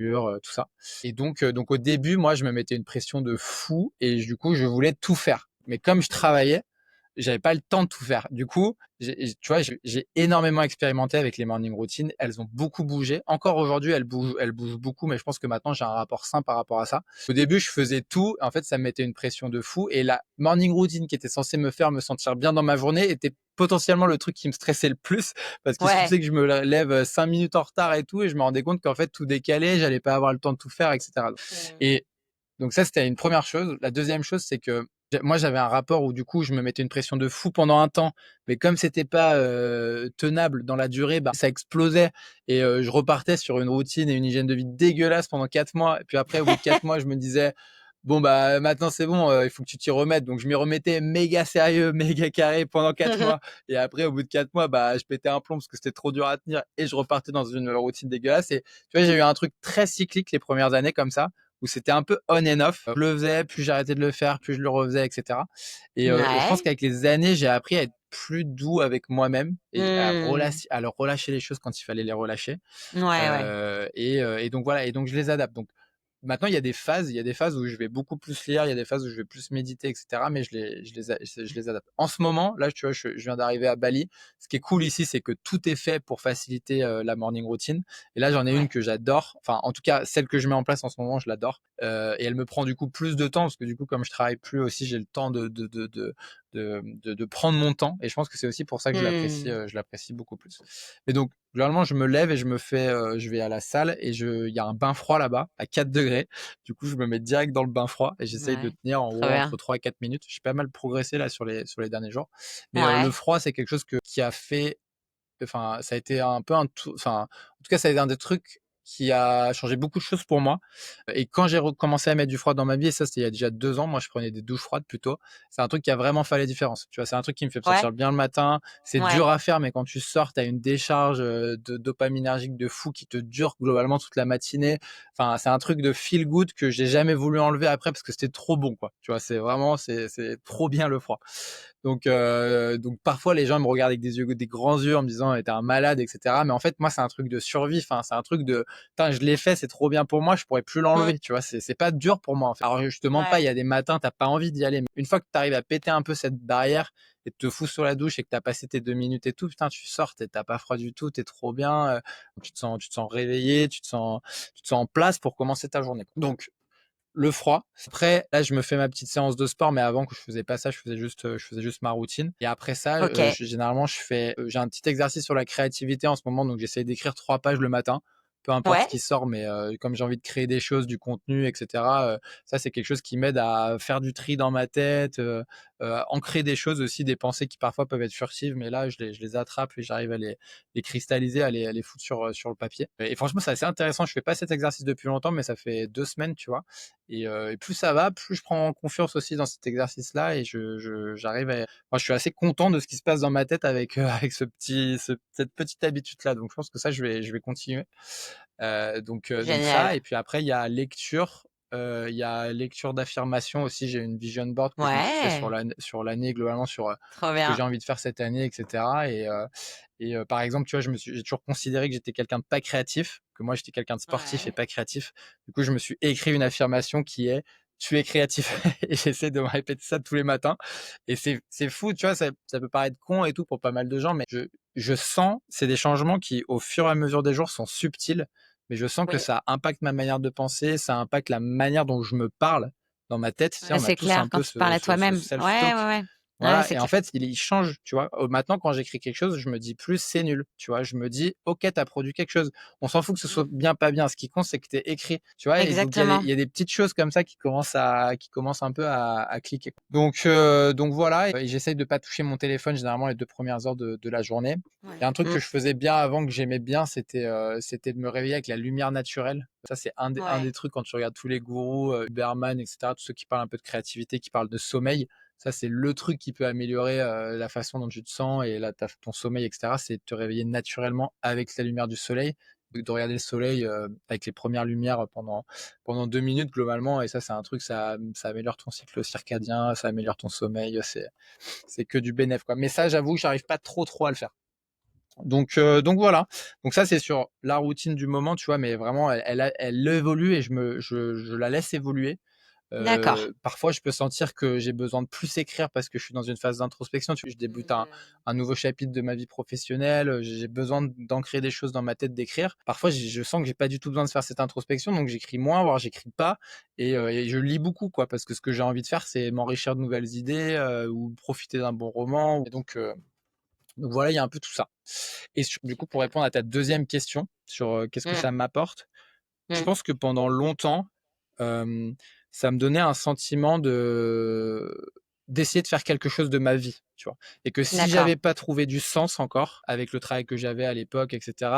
Mmh. tout ça. Et donc au début, moi, je me mettais une pression de fou et du coup, je voulais tout faire. Mais comme je travaillais, j'avais pas le temps de tout faire. Du coup, tu vois, j'ai énormément expérimenté avec les morning routines. Elles ont beaucoup bougé. Encore aujourd'hui, elles bougent beaucoup, mais je pense que maintenant, j'ai un rapport sain par rapport à ça. Au début, je faisais tout. En fait, ça me mettait une pression de fou. Et la morning routine qui était censée me faire me sentir bien dans ma journée était potentiellement le truc qui me stressait le plus parce qu'il Ouais. suffisait que je me lève 5 minutes en retard et tout et je me rendais compte qu'en fait tout décalait, j'allais pas avoir le temps de tout faire, etc. Mmh. Et donc ça, c'était une première chose. La deuxième chose, c'est que moi, j'avais un rapport où du coup, je me mettais une pression de fou pendant un temps, mais comme c'était pas tenable dans la durée, bah, ça explosait et je repartais sur une routine et une hygiène de vie dégueulasse pendant 4 mois. Et puis après, au bout de 4 mois, je me disais, bon bah maintenant c'est bon, il faut que tu t'y remettes. Donc je m'y remettais méga sérieux, méga carré pendant 4 mois. Et après, au bout de 4 mois, bah je pétais un plomb parce que c'était trop dur à tenir et je repartais dans une routine dégueulasse. Et tu vois, j'ai eu un truc très cyclique les premières années comme ça où c'était un peu on and off. Je le faisais, plus j'arrêtais de le faire, plus je le refaisais, etc. Et je pense Ouais. qu'avec les années, j'ai appris à être plus doux avec moi-même et Mmh. à leur relâcher les choses quand il fallait les relâcher. Ouais, ouais. Et donc voilà, et donc je les adapte. Donc Maintenant, il y a des phases où je vais beaucoup plus lire, il y a des phases où je vais plus méditer, et cetera, mais je les adapte. En ce moment, là, tu vois, je viens d'arriver à Bali. Ce qui est cool ici, c'est que tout est fait pour faciliter la morning routine. Et là, j'en ai une Ouais. que j'adore. Enfin, en tout cas, celle que je mets en place en ce moment, je l'adore. Et elle me prend du coup plus de temps parce que du coup, comme je travaille plus aussi, j'ai le temps de prendre mon temps. Et je pense que c'est aussi pour ça que Mmh. je l'apprécie beaucoup plus. Et donc, généralement, je me lève et je vais à la salle et il y a un bain froid là-bas à 4 degrés. Du coup, je me mets direct dans le bain froid et j'essaye de Ouais. tenir en Trop gros entre bien. 3 et 4 minutes. J'ai pas mal progressé là sur les derniers jours. Mais le Ouais. froid, c'est quelque chose qui a fait, enfin, ça a été un peu un tout, enfin, en tout cas, ça a été un des trucs qui a changé beaucoup de choses pour moi. Et quand j'ai recommencé à mettre du froid dans ma vie, et ça, c'était il y a déjà 2 ans, moi, je prenais des douches froides plutôt. C'est un truc qui a vraiment fait la différence. Tu vois, c'est un truc qui me fait me Ouais. sentir bien le matin. C'est dur Ouais. à faire, mais quand tu sors, tu as une décharge de dopaminergique de fou qui te dure globalement toute la matinée. Enfin, c'est un truc de feel good que j'ai jamais voulu enlever après parce que c'était trop bon, quoi. Tu vois, c'est vraiment, c'est trop bien le froid. Donc parfois les gens me regardent avec des grands yeux en me disant t'es un malade, etc. Mais en fait moi c'est un truc de survie. Enfin c'est un truc de putain je l'ai fait, c'est trop bien pour moi, je pourrais plus Mmh. l'enlever. Tu vois c'est pas dur pour moi. En fait. Alors je te mens pas, il y Ouais. a des matins t'as pas envie d'y aller, mais une fois que t'arrives à péter un peu cette barrière et te fous sur la douche et que t'as passé tes 2 minutes et tout, putain tu sors, t'as pas froid du tout, t'es trop bien, tu te sens réveillé, tu te sens en place pour commencer ta journée. Donc le froid. Après, là, je me fais ma petite séance de sport, mais avant que je faisais pas ça, je faisais juste ma routine. Et après ça, OK. généralement, j'ai un petit exercice sur la créativité en ce moment, donc j'essaie d'écrire 3 pages le matin, peu importe ce Ouais. qui sort, mais comme j'ai envie de créer des choses, du contenu, etc. Ça, c'est quelque chose qui m'aide à faire du tri dans ma tête, ancrer des choses aussi, des pensées qui parfois peuvent être furtives, mais là, je les attrape et j'arrive à les cristalliser, à les foutre sur le papier. Et franchement, c'est assez intéressant. Je fais pas cet exercice depuis longtemps, mais ça fait 2 semaines, tu vois. Et plus ça va, plus je prends confiance aussi dans cet exercice-là et j'arrive à. Moi, je suis assez content de ce qui se passe dans ma tête avec avec cette petite habitude-là. Donc, je pense que ça, je vais continuer. Donc ça. Génial. Et puis après, il y a lecture. Il y a lecture d'affirmation aussi. J'ai une vision board que je me suis fait Ouais. sur l'année globalement sur Trop ce que j'ai bien. envie de faire cette année, etc. Par exemple, tu vois, j'ai toujours considéré que j'étais quelqu'un de pas créatif, que moi j'étais quelqu'un de sportif et Ouais. pas créatif. Du coup, je me suis écrit une affirmation qui est tu es créatif et j'essaie de me répéter ça tous les matins. Et c'est fou, tu vois, ça peut paraître con et tout pour pas mal de gens, mais je sens, c'est des changements qui, au fur et à mesure des jours, sont subtils, mais je sens que Oui. ça impacte ma manière de penser, ça impacte la manière dont je me parle dans ma tête. Tu sais, Ouais, on a c'est tous clair un quand peu tu parles à ce toi-même. Ouais, ouais, self-talk. ouais. Ouais, Voilà, c'est et en clair. fait, il change, tu vois. Maintenant, quand j'écris quelque chose, je me dis plus c'est nul, tu vois. Je me dis, ok, t'as produit quelque chose. On s'en fout que ce soit Mmh. bien, pas bien. Ce qui compte, c'est que t'es écrit, tu vois. Et donc, il Exactement. y a des petites choses comme ça qui commencent un peu à cliquer. Donc voilà. Et j'essaye de pas toucher mon téléphone généralement les 2 premières heures de la journée. Il y a un Ouais. truc Mmh. que je faisais bien avant, que j'aimais bien, c'était de me réveiller avec la lumière naturelle. Ça, c'est un des Ouais. trucs quand tu regardes tous les gourous, Huberman, etc., tous ceux qui parlent un peu de créativité, qui parlent de sommeil. Ça, c'est le truc qui peut améliorer la façon dont tu te sens et ton sommeil, etc. C'est de te réveiller naturellement avec la lumière du soleil, de regarder le soleil avec les premières lumières pendant 2 minutes globalement. Et ça, c'est un truc, ça améliore ton cycle circadien, ça améliore ton sommeil. C'est que du bénéf, quoi. Mais ça, j'avoue que j'arrive pas trop à le faire. Donc voilà. Donc ça, c'est sur la routine du moment, tu vois, mais vraiment, elle évolue et je la laisse évoluer. D'accord. Parfois, je peux sentir que j'ai besoin de plus écrire parce que je suis dans une phase d'introspection. Tu vois, je débute Mmh. un nouveau chapitre de ma vie professionnelle. J'ai besoin d'ancrer des choses dans ma tête, d'écrire. Parfois, je sens que j'ai pas du tout besoin de faire cette introspection, donc j'écris moins, voire j'écris pas. Et je lis beaucoup, quoi, parce que ce que j'ai envie de faire, c'est m'enrichir de nouvelles idées ou profiter d'un bon roman. Donc voilà, il y a un peu tout ça. Du coup, pour Super. répondre à ta deuxième question sur qu'est-ce que Mmh. ça m'apporte, je Mmh. pense que pendant longtemps, euh, ça me donnait un sentiment d'essayer de faire quelque chose de ma vie, tu vois. Et que si D'accord. j'avais pas trouvé du sens encore avec le travail que j'avais à l'époque, etc.,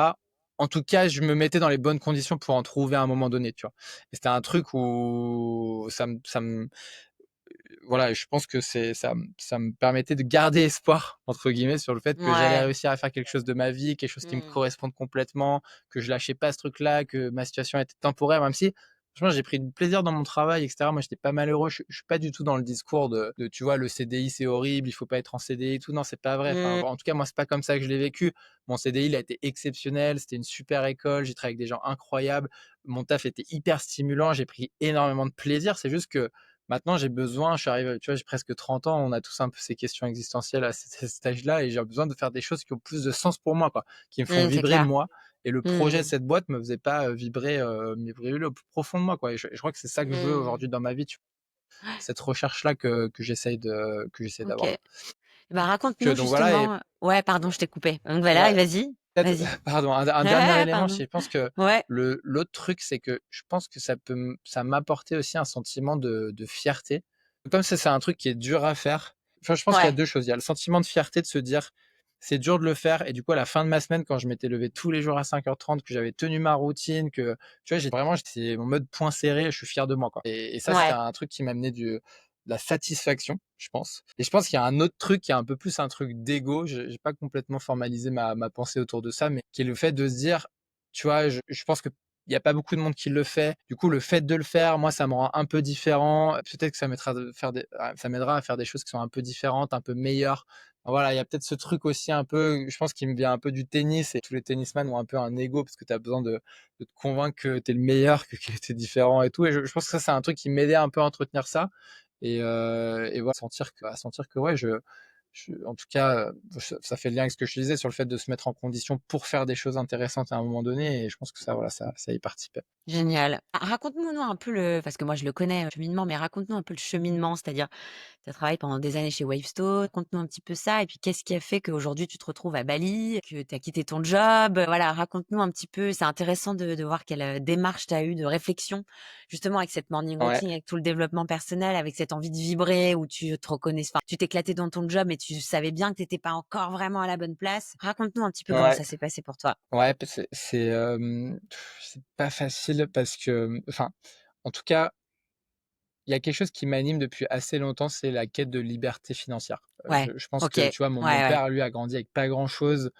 en tout cas, je me mettais dans les bonnes conditions pour en trouver à un moment donné, tu vois. Et c'était un truc où voilà, je pense que ça me permettait de garder espoir, entre guillemets, sur le fait que j'allais Ouais. réussir à faire quelque chose de ma vie, quelque chose qui me Mmh. corresponde complètement, que je lâchais pas ce truc-là, que ma situation était temporaire, même si, franchement, j'ai pris du plaisir dans mon travail, etc. Moi, j'étais pas malheureux. Je suis pas du tout dans le discours tu vois, le CDI, c'est horrible, il faut pas être en CDI et tout. Non, c'est pas vrai. Enfin, Mmh. en tout cas, moi, c'est pas comme ça que je l'ai vécu. Mon CDI, il a été exceptionnel. C'était une super école. J'ai travaillé avec des gens incroyables. mon taf était hyper stimulant, j'ai pris énormément de plaisir. C'est juste que maintenant j'ai besoin, je suis arrivé, tu vois, j'ai presque 30 ans, on a tous un peu ces questions existentielles à cet âge-là et j'ai besoin de faire des choses qui ont plus de sens pour moi, quoi, qui me font Mmh, c'est vibrer clair. moi et le projet de Mmh. cette boîte me faisait pas, vibrer le plus profond de moi, quoi et je crois que c'est ça que je veux Mmh. aujourd'hui dans ma vie, tu cette recherche-là que j'essaye OK. d'avoir. Bah, Que raconte-nous donc voilà et justement, ouais, pardon, je t'ai coupé. Donc voilà, ouais, vas-y, peut-être vas-y. pardon, un dernier élément, Pardon. je pense que Ouais, l'autre truc, c'est que je pense que ça m'apportait aussi un sentiment de fierté. Comme ça, c'est un truc qui est dur à faire. Enfin, je pense qu'il y a ouais, 2 choses. Il y a le sentiment de fierté de se dire: «C'est dur de le faire» et du coup, à la fin de ma semaine, quand je m'étais levé tous les jours à 5h30, que j'avais tenu ma routine, que tu vois, j'étais en mode poing serré, je suis fier de moi, quoi et ça, c'était ouais, un truc qui m'amenait de la satisfaction, je pense et je pense qu'il y a un autre truc qui est un peu plus un truc d'ego, j'ai pas complètement formalisé ma pensée autour de ça, mais qui est le fait de se dire, tu vois, je pense que il y a pas beaucoup de monde qui le fait. Du coup, le fait de le faire, moi, ça me rend un peu différent. Peut-être que ça m'aidera à faire des choses qui sont un peu différentes, un peu meilleures. Voilà, il y a peut-être ce truc aussi un peu, je pense qu'il me vient un peu du tennis et tous les tennisman ont un peu un ego parce que tu as besoin de te convaincre que tu es le meilleur, que tu es différent et tout. Et je pense que ça, c'est un truc qui m'aidait un peu à entretenir ça. Et voilà, sentir que ouais, en tout cas, ça fait le lien avec ce que je te disais sur le fait de se mettre en condition pour faire des choses intéressantes à un moment donné. Et je pense que ça, voilà, ça y participait. génial. Ah, raconte-nous un peu parce que moi je le connais, le cheminement, mais raconte-nous un peu le cheminement, c'est-à-dire tu as travaillé pendant des années chez Wavestone, raconte-nous un petit peu ça et puis qu'est-ce qui a fait qu'aujourd'hui tu te retrouves à Bali, que tu as quitté ton job? Voilà, raconte-nous un petit peu, c'est intéressant de voir quelle, démarche tu as eu de réflexion, justement avec cette morning Ouais, routine, avec tout le développement personnel, avec cette envie de vibrer où tu te reconnais enfin, tu t'éclatais dans ton job mais tu savais bien que tu étais pas encore vraiment à la bonne place. Raconte-nous un petit peu comment ouais, ça s'est passé pour toi? ouais, c'est pas facile parce que, enfin, en tout cas, il y a quelque chose qui m'anime depuis assez longtemps, c'est la quête de liberté financière. Ouais, Je pense OK. que, Ouais, tu vois, mon ouais. père, lui, a grandi avec pas grand-chose.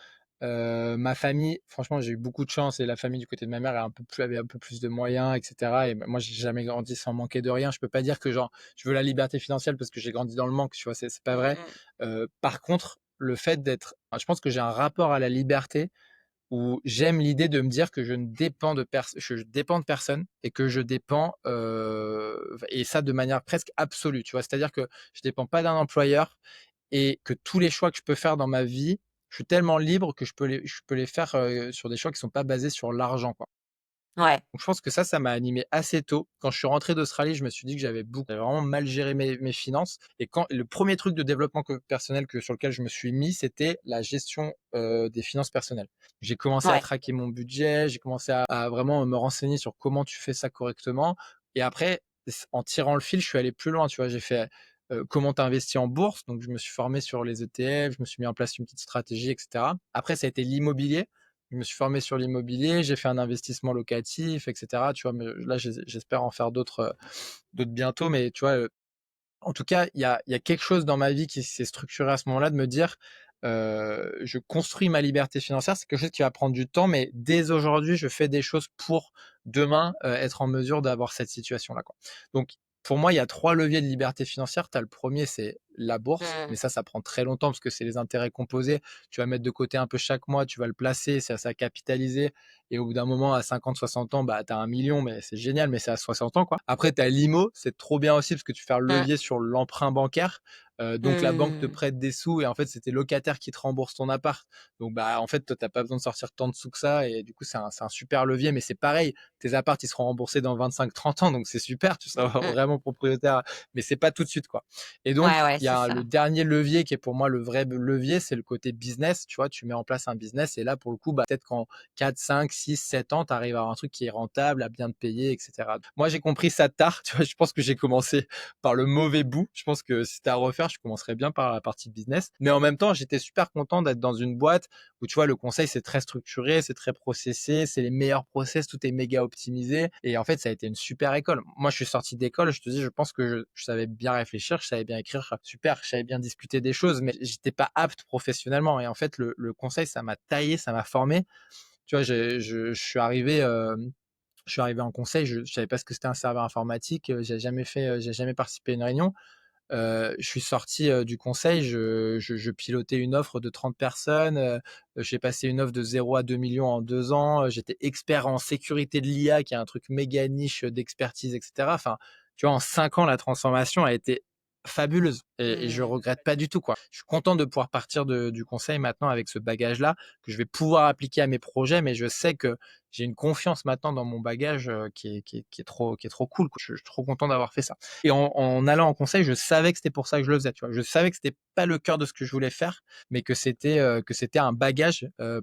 Ma famille, franchement, j'ai eu beaucoup de chance et la famille du côté de ma mère avait un peu plus de moyens et cetera et moi, j'ai jamais grandi sans manquer de rien. Je peux pas dire que, genre, je veux la liberté financière parce que j'ai grandi dans le manque, tu vois? C'est pas Mmh vrai. mh. Par contre, le fait d'être je pense que j'ai un rapport à la liberté où j'aime l'idée de me dire que je dépends de personne et que je dépends, et ça de manière presque absolue, tu vois? C'est-à-dire que je dépends pas d'un employeur et que tous les choix que je peux faire dans ma vie, je suis tellement libre que je peux les faire, sur des choix qui sont pas basés sur l'argent, quoi. Ouais, Donc je pense que ça m'a animé assez tôt. Quand je suis rentré d'Australie, je me suis dit que j'avais vraiment mal géré mes finances et quand le premier truc de développement personnel sur lequel je me suis mis, c'était la gestion, des finances personnelles. J'ai commencé à ouais, traquer mon budget, j'ai commencé à vraiment me renseigner sur comment tu fais ça correctement et après en tirant le fil, je suis allé plus loin, tu vois? J'ai fait, comment tu investis en bourse, donc je me suis formé sur les ETF, je me suis mis en place une petite stratégie et cetera. Après ça a été l'immobilier. Je me suis formé sur l'immobilier, j'ai fait un investissement locatif et cetera, tu vois? Mais là, j'espère en faire d'autres bientôt, mais tu vois, en tout cas, il y a quelque chose dans ma vie qui s'est structuré à ce moment-là de me dire, je construis ma liberté financière. C'est quelque chose qui va prendre du temps, mais dès aujourd'hui, je fais des choses pour demain, être en mesure d'avoir cette situation-là, quoi. Donc pour moi, il y a 3 leviers de liberté financière. Tu as le 1er, c'est la bourse, mais mmh, ça prend très longtemps parce que c'est les intérêts composés. Tu vas mettre de côté un peu chaque mois, tu vas le placer, ça va capitaliser et au bout d'un moment, à 50-60 ans, bah, tu as 1 000 000, mais c'est génial, mais c'est à 60 ans, quoi. Après, tu as l'IMO, c'est trop bien aussi parce que tu fais un mmh, levier sur l'emprunt bancaire. Donc la banque te mmh. prête des sous et en fait, c'est tes locataires qui te remboursent ton appart. Donc bah, en fait, toi, tu pas besoin de sortir tant de sous que ça et du coup, c'est un super levier, mais c'est pareil, tes apparts, ils seront remboursés dans 25-30 ans, donc c'est super, tu seras Mmh. vraiment propriétaire, mais c'est pas tout de suite, quoi. Et Ouais, donc, ouais, il y c'est a le ça. dernier levier qui est pour moi le vrai levier, c'est le côté business, tu vois? Tu mets en place un business et là, pour le coup, bah, peut-être qu'en 4-5-6-7 ans, tu arrives à avoir un truc qui est rentable, à bien te payer, et cetera. Moi, j'ai compris ça tard, tu vois? Je pense que j'ai commencé par le mauvais bout. Je pense que si c'était à refaire, je commencerais bien par la partie business. Mais en même temps, j'étais super content d'être dans une boîte où, tu vois, le conseil, c'est très structuré, c'est très processé, c'est les meilleurs process, tout est méga optimisé. Et en fait, ça a été une super école. Moi, je suis sorti d'école, je te dis, je pense que je savais bien réfléchir, je savais bien écrire, super, je savais bien discuter des choses, mais j'étais pas apte professionnellement. Et en fait, le conseil, ça m'a taillé, ça m'a formé. Tu vois, je suis arrivé en conseil, je savais pas ce que c'était un serveur informatique, j'ai jamais participé à une réunion. Je suis sorti, du conseil, je pilotais une offre de 30 personnes, j'ai passé une offre de 0 à 2 millions en 2 ans, j'étais expert en sécurité de l'IA qui est un truc méga niche, d'expertise et cetera. Enfin, tu vois, en 5 ans, la transformation a été fabuleuse et je Mmh. regrette pas du tout, quoi. Je suis content de pouvoir partir du conseil maintenant avec ce bagage-là, que je vais pouvoir appliquer à mes projets, mais je sais que j'ai une confiance maintenant dans mon bagage, qui est trop cool, quoi. Je suis trop content d'avoir fait ça. Et en allant en conseil, je savais que c'était pour ça que je le faisais, tu vois? Je savais que c'était pas le cœur de ce que je voulais faire, mais que c'était un bagage, du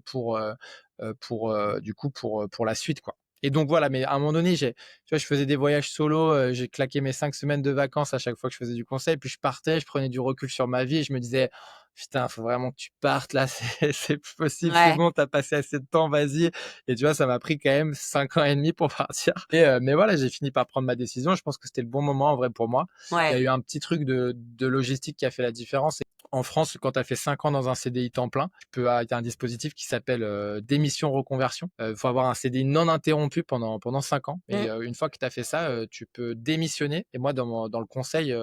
coup, pour la suite, quoi. Et donc voilà, mais à un moment donné, tu vois, je faisais des voyages solo, j'ai claqué mes 5 semaines de vacances à chaque fois que je faisais du conseil, puis je partais, je prenais du recul sur ma vie et je me disais: «Putain, faut vraiment que tu partes là, c'est plus possible, c'est Ouais, bon, tu as passé assez de temps, vas-y». Et tu vois, ça m'a pris quand même 5 ans et demi pour partir mais voilà, j'ai fini par prendre ma décision. Je pense que c'était le bon moment en vrai pour moi. Il y a ouais, eu un petit truc de logistique qui a fait la différence. En France, quand tu as fait 5 ans dans un CDI temps plein, il y a un dispositif qui s'appelle démission reconversion. Il faut avoir un CDI non interrompu pendant 5 ans. Et mmh, une fois que tu as fait ça, tu peux démissionner. Et moi, dans le conseil,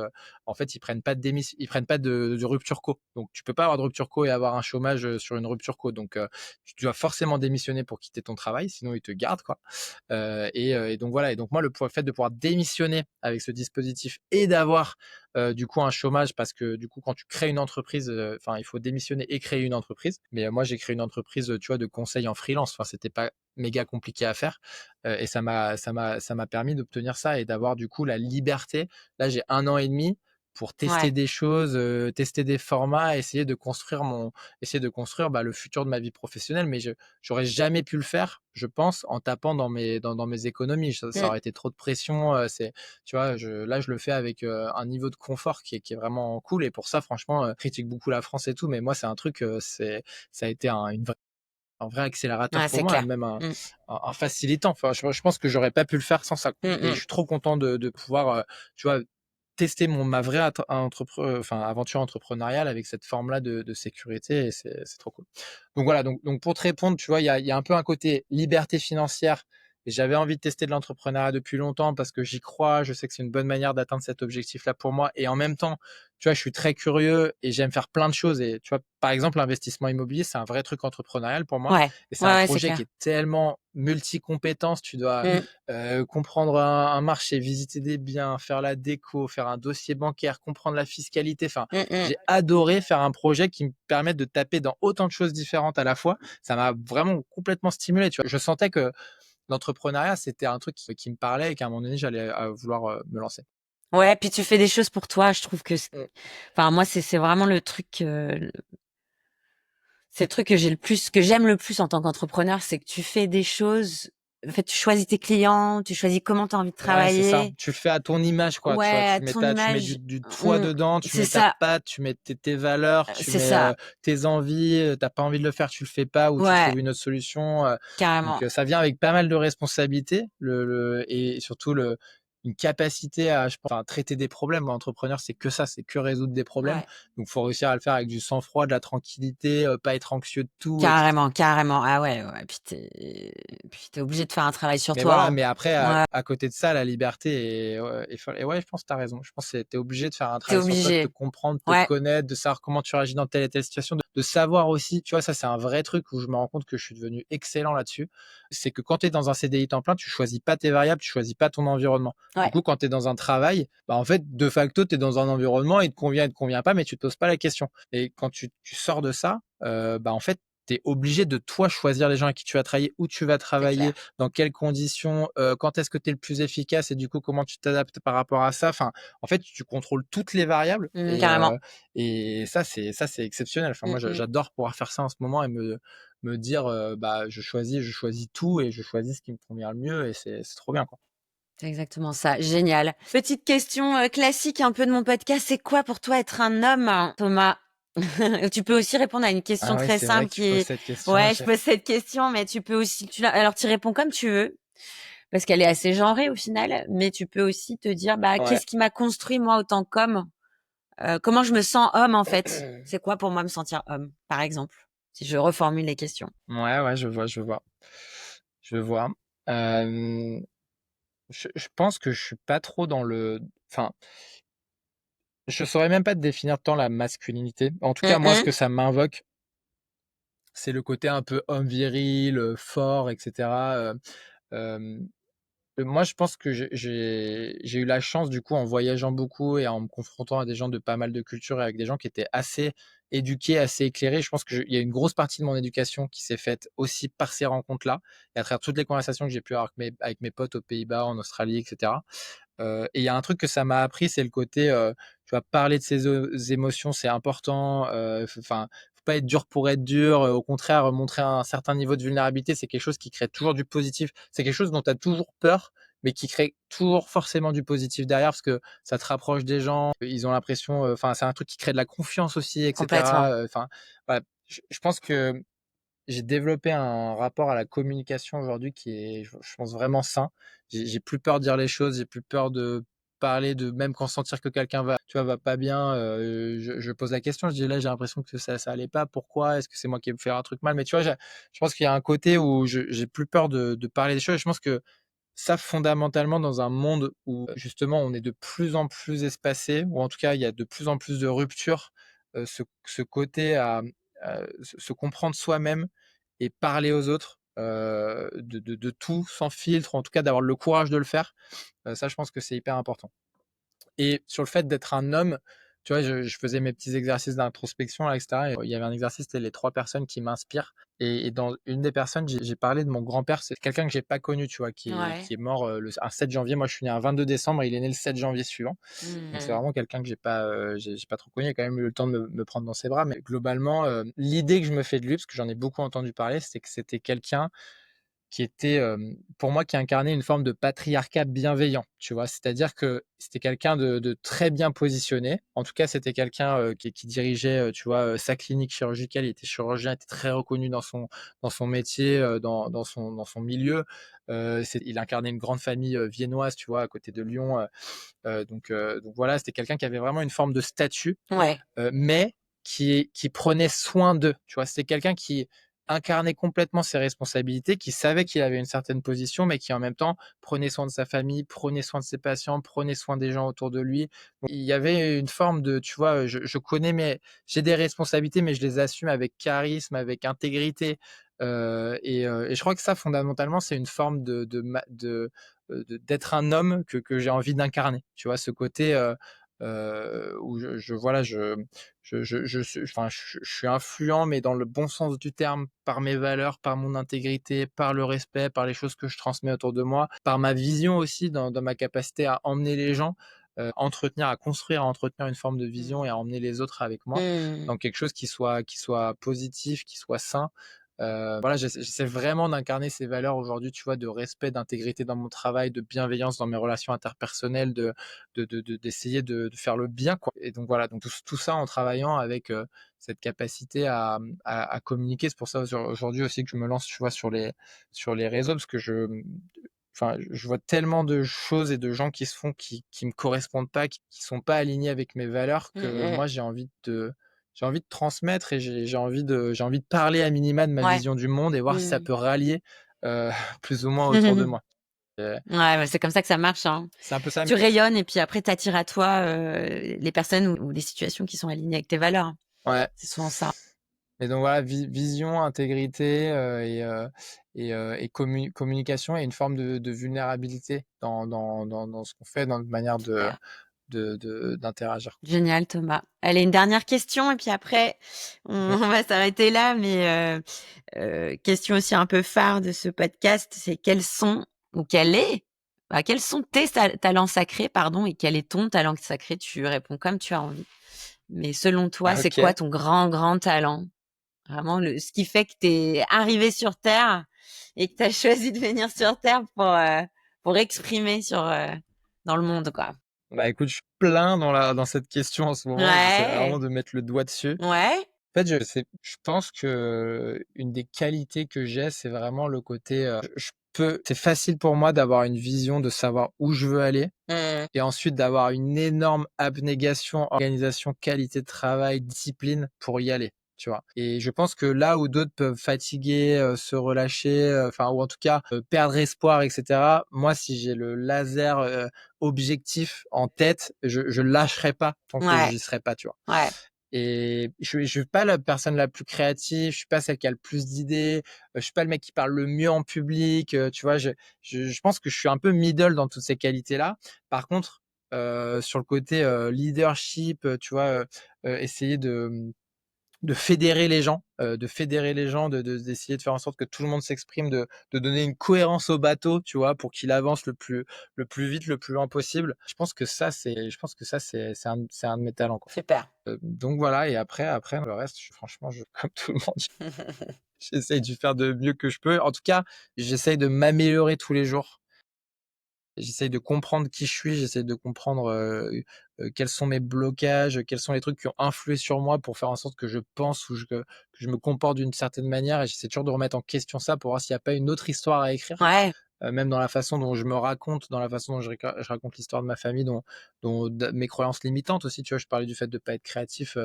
en fait, ils prennent pas de rupture co. Donc, tu peux pas avoir de rupture co et avoir un chômage sur une rupture co. Donc, tu dois forcément démissionner pour quitter ton travail, sinon ils te gardent, quoi. Et donc voilà. Et donc moi, le fait de pouvoir démissionner avec ce dispositif et d'avoir du coup un chômage, parce que du coup, quand tu crées une entreprise, enfin, il faut démissionner et créer une entreprise. Mais moi, j'ai créé une entreprise, tu vois, de conseil en freelance. Enfin, c'était pas méga compliqué à faire et ça m'a permis d'obtenir ça et d'avoir du coup la liberté. Là, j'ai 1 an et demi pour tester ouais. des choses, tester des formats, essayer de construire bah, le futur de ma vie professionnelle. Mais j'aurais jamais pu le faire, je pense, en tapant dans mes économies. Ça Mmh. aurait été trop de pression. Tu vois, là, je le fais avec un niveau de confort qui est vraiment cool. Et pour ça, franchement, je critique beaucoup la France et tout, mais moi, c'est un truc, ça a été un vrai accélérateur Ouais, pour c'est moi, et clair. même Mmh. un facilitant. Enfin, je pense que j'aurais pas pu le faire sans ça. Mmh Et je mh. suis trop content de pouvoir, tu vois, tester ma vraie enfin, aventure entrepreneuriale avec cette forme-là de sécurité, et c'est trop cool. Donc voilà, donc pour te répondre, tu vois, il y a un peu un côté liberté financière. Et j'avais envie de tester de l'entrepreneuriat depuis longtemps parce que j'y crois. Je sais que c'est une bonne manière d'atteindre cet objectif-là pour moi. Et en même temps, tu vois, je suis très curieux et j'aime faire plein de choses. Et tu vois, par exemple, l'investissement immobilier, c'est un vrai truc entrepreneurial pour moi. Ouais. Et c'est Ouais, un ouais, c'est projet qui clair. est tellement multi-compétences. Tu dois Mmh. comprendre un marché, visiter des biens, faire la déco, faire un dossier bancaire, comprendre la fiscalité. Enfin, Mmh mh. j'ai adoré faire un projet qui me permette de taper dans autant de choses différentes à la fois. Ça m'a vraiment complètement stimulé, tu vois. Je sentais que l'entrepreneuriat, c'était un truc qui me parlait et qu'à un moment donné, j'allais vouloir me lancer. Ouais, puis tu fais des choses pour toi. Je trouve que Mm. enfin moi, c'est vraiment le truc, c'est le truc que j'aime le plus en tant qu'entrepreneur, c'est que tu fais des choses en fait, tu choisis tes clients, tu choisis comment tu as envie de Ouais, c'est ça. travailler. Tu le fais à ton image, quoi. Tu vois, Ouais, à ton tu mets du, image. du toi Mmh. dedans, tu C'est mets ta ça, patte, tu mets tes valeurs, tu c'est mets ça. tes envies. T'as pas envie de le faire, tu le fais pas, ou tu Ouais, trouves une autre solution. Donc carrément. ça vient avec pas mal de responsabilités, et surtout une capacité à, je pense, enfin, traiter des problèmes. Entrepreneur, c'est que ça, c'est que résoudre des problèmes. Ouais. Donc faut réussir à le faire avec du sang-froid, de la tranquillité, pas être anxieux de tout, etc. Carrément, carrément. Ah ouais, ouais. Puis t'es obligé de faire un travail sur Mais toi, voilà, hein. mais après, Ouais, à côté de ça, la liberté et ouais, je pense que tu as raison. Je pense que tu es obligé de faire un tu travail sur toi, de te obligé. comprendre, de te Ouais. connaître, de savoir comment tu réagis dans telle et telle situation, de savoir aussi, tu vois, ça, c'est un vrai truc où je me rends compte que je suis devenu excellent là-dessus. C'est que quand tu es dans un CDI temps plein, tu choisis pas tes variables, tu choisis pas ton environnement. Du Ouais. coup, quand tu es dans un travail, bah, en fait, de facto, tu es dans un environnement, il te convient pas, mais tu te poses pas la question. Et quand tu sors de ça, bah, en fait, tu es obligé de toi choisir les gens avec qui tu vas travailler, où tu vas C'est travailler, clair. dans quelles conditions, quand est-ce que tu es le plus efficace, et du coup, comment tu t'adaptes par rapport à ça. Enfin, en fait, tu contrôles toutes les variables, Mmh, et carrément. ça, c'est exceptionnel. Enfin, Mmh moi, mh. j'adore pouvoir faire ça en ce moment et me dire, bah, je choisis tout et je choisis ce qui me convient le mieux, et c'est trop bien, quoi. C'est exactement ça. Génial. Petite question, classique un peu de mon podcast. C'est quoi pour toi être un homme, Thomas? Tu peux aussi répondre à une question Ah oui, très c'est vrai simple que tu qui poses est cette question, ouais, je pose cette question, mais tu peux aussi alors tu réponds comme tu veux, parce qu'elle est assez genrée au final, mais tu peux aussi te dire: «Bah, ouais. qu'est-ce qui m'a construit moi autant qu'homme?» Comment je me sens homme en fait? C'est quoi pour moi me sentir homme, par exemple? Si je reformule les questions. Ouais, ouais, je vois, je vois. Je vois. Hem, je pense que je suis pas trop dans le enfin, Je saurais même pas te définir tant la masculinité. En tout cas, Mmh moi, ce mh. que ça m'invoque, c'est le côté un peu homme viril, fort, et cetera. Hem, Moi, je pense que j'ai eu la chance, du coup, en voyageant beaucoup et en me confrontant à des gens de pas mal de cultures et avec des gens qui étaient assez éduqués, assez éclairés. Je pense qu'il y a une grosse partie de mon éducation qui s'est faite aussi par ces rencontres-là et à travers toutes les conversations que j'ai pu avoir avec mes potes aux Pays-Bas, en Australie, et cetera. Et il y a un truc que ça m'a appris, c'est le côté, tu vois, parler de ses émotions, c'est important, enfin, faut pas être dur pour être dur, au contraire, montrer un certain niveau de vulnérabilité, c'est quelque chose qui crée toujours du positif. C'est quelque chose dont tu as toujours peur, mais qui crée toujours forcément du positif derrière parce que ça te rapproche des gens, ils ont l'impression, enfin, c'est un truc qui crée de la confiance aussi, et Complètement. cetera, enfin, voilà. Je pense que j'ai développé un rapport à la communication aujourd'hui qui est, je pense, vraiment sain. J'ai plus peur de dire les choses, j'ai plus peur de parler, de même quand sentir que quelqu'un va, tu vois, va pas bien, je pose la question, je dis: «Là, j'ai l'impression que ça allait pas, pourquoi? Est-ce que c'est moi qui ai fait un truc mal?» Mais tu vois, je pense qu'il y a un côté où j'ai plus peur de parler des choses et je pense que ça, fondamentalement, dans un monde où justement on est de plus en plus espacé, ou en tout cas il y a de plus en plus de ruptures, ce côté à se comprendre soi-même et parler aux autres, de tout sans filtre, en tout cas d'avoir le courage de le faire, ça je pense que c'est hyper important. Et sur le fait d'être un homme, tu vois, je faisais mes petits exercices d'introspection là, et cetera, et il y avait un exercice, c'était les 3 personnes qui m'inspirent, et dans une des personnes, j'ai parlé de mon grand-père. C'est quelqu'un que j'ai pas connu, tu vois, Ouais. qui est mort, un 7 janvier. Moi, je suis né un 22 décembre et il est né le 7 janvier suivant. Donc c'est Mmh. vraiment quelqu'un que j'ai pas trop connu. Il a quand même eu le temps de me prendre dans ses bras, mais globalement, l'idée que je me fais de lui, parce que j'en ai beaucoup entendu parler, c'est que c'était quelqu'un qui était, pour moi, qui incarnait une forme de patriarcat bienveillant, tu vois? C'est-à-dire que c'était quelqu'un de très bien positionné. En tout cas, c'était quelqu'un, qui dirigeait, tu vois, sa clinique chirurgicale. Il était chirurgien, il était très reconnu dans son métier, dans son milieu. Il incarnait une grande famille, viennoise, tu vois, à côté de Lyon, donc voilà, c'était quelqu'un qui avait vraiment une forme de statut, Ouais. mais qui prenait soin d'eux, tu vois? C'était quelqu'un qui incarnait complètement ses responsabilités, qui savait qu'il avait une certaine position, mais qui en même temps prenait soin de sa famille, prenait soin de ses patients, prenait soin des gens autour de lui. Donc, il y avait une forme de, tu vois, je connais j'ai des responsabilités, mais je les assume avec charisme, avec intégrité, et je crois que ça, fondamentalement, c'est une forme d'être un homme que j'ai envie d'incarner. Tu vois? Ce côté, où voilà, je suis influent, mais dans le bon sens du terme, par mes valeurs, par mon intégrité, par le respect, par les choses que je transmets autour de moi, par ma vision aussi, dans ma capacité à emmener les gens, à construire, à entretenir une forme de vision et à Mmh. emmener les autres avec moi Mmh. dans quelque chose qui soit positif, qui soit sain. Voilà, j'essaie vraiment d'incarner ces valeurs aujourd'hui, tu vois, de respect, d'intégrité dans mon travail, de bienveillance dans mes relations interpersonnelles, d'essayer de faire le bien, quoi. Et donc voilà, donc tout ça en travaillant avec, cette capacité à communiquer. C'est pour ça aujourd'hui aussi que je me lance, tu vois, sur les réseaux, parce que enfin, je vois tellement de choses et de gens qui se font, qui me correspondent pas, qui sont pas alignés avec mes valeurs, Mmh que mh. moi j'ai envie de transmettre, et j'ai envie de parler à minima de ma Ouais. vision du monde et voir si ça Mmh. peut rallier, heu, plus ou moins autour de moi. Et Ouais, bah, c'est comme ça que ça marche, hein. c'est un peu ça. Tu rayonnes et puis après tu attires à toi, les personnes ou les situations qui sont alignées avec tes valeurs, hein. Ouais. C'est souvent ça. Et donc voilà, vision, intégrité, et communication, et une forme de vulnérabilité dans ce qu'on fait, dans notre manière Super. d'interagir. Génial, Thomas. Allez, une dernière question et puis après on Mmh. on va s'arrêter là, mais question aussi un peu phare de ce podcast, c'est quels sont tes talents sacrés, pardon, et quel est ton talent sacré? Tu réponds comme tu as envie. Mais selon toi, c'est quoi OK. ton grand, grand talent? Vraiment ce qui fait que tu es arrivé sur terre et que tu as choisi de venir sur terre pour exprimer dans le monde, quoi. Bah, écoute, je suis plein dans cette question en ce moment. J'essaie vraiment Ouais, de mettre le doigt dessus. ouais. En fait, je pense que une des qualités que j'ai, c'est vraiment le côté, c'est facile pour moi d'avoir une vision, de savoir où je veux aller, Mmh. et ensuite d'avoir une énorme abnégation, organisation, qualité de travail, discipline pour y aller. tu vois? Et je pense que là où d'autres peuvent fatiguer, se relâcher, enfin ou en tout cas, perdre espoir et cetera, moi si j'ai le laser, objectif en tête, je lâcherai pas tant que Ouais, j'y serai pas, tu vois? ouais, Et je suis pas la personne la plus créative, je suis pas celle qui a le plus d'idées, je suis pas le mec qui parle le mieux en public, tu vois? Je pense que je suis un peu middle dans toutes ces qualités-là. Par contre, sur le côté, leadership, tu vois, essayer de fédérer les gens, d'essayer de faire en sorte que tout le monde s'exprime, de donner une cohérence au bateau, tu vois? Pour qu'il avance le plus vite, le plus loin possible. Je pense que ça, c'est un de mes talents, quoi. super. Donc voilà et après le reste, franchement, comme tout le monde, j'essaye de faire de mieux que je peux. En tout cas, j'essaye de m'améliorer tous les jours. J'essaye de comprendre qui je suis, j'essaye de comprendre, quels sont mes blocages, quels sont les trucs qui ont influé sur moi pour faire en sorte que je pense ou que je me comporte d'une certaine manière et j'essaie toujours de remettre en question ça pour voir s'il n'y a pas une autre histoire à écrire, Ouais, même dans la façon dont je me raconte, dans la façon dont je raconte l'histoire de ma famille, mes croyances limitantes aussi, tu vois? Je parlais du fait de pas être créatif,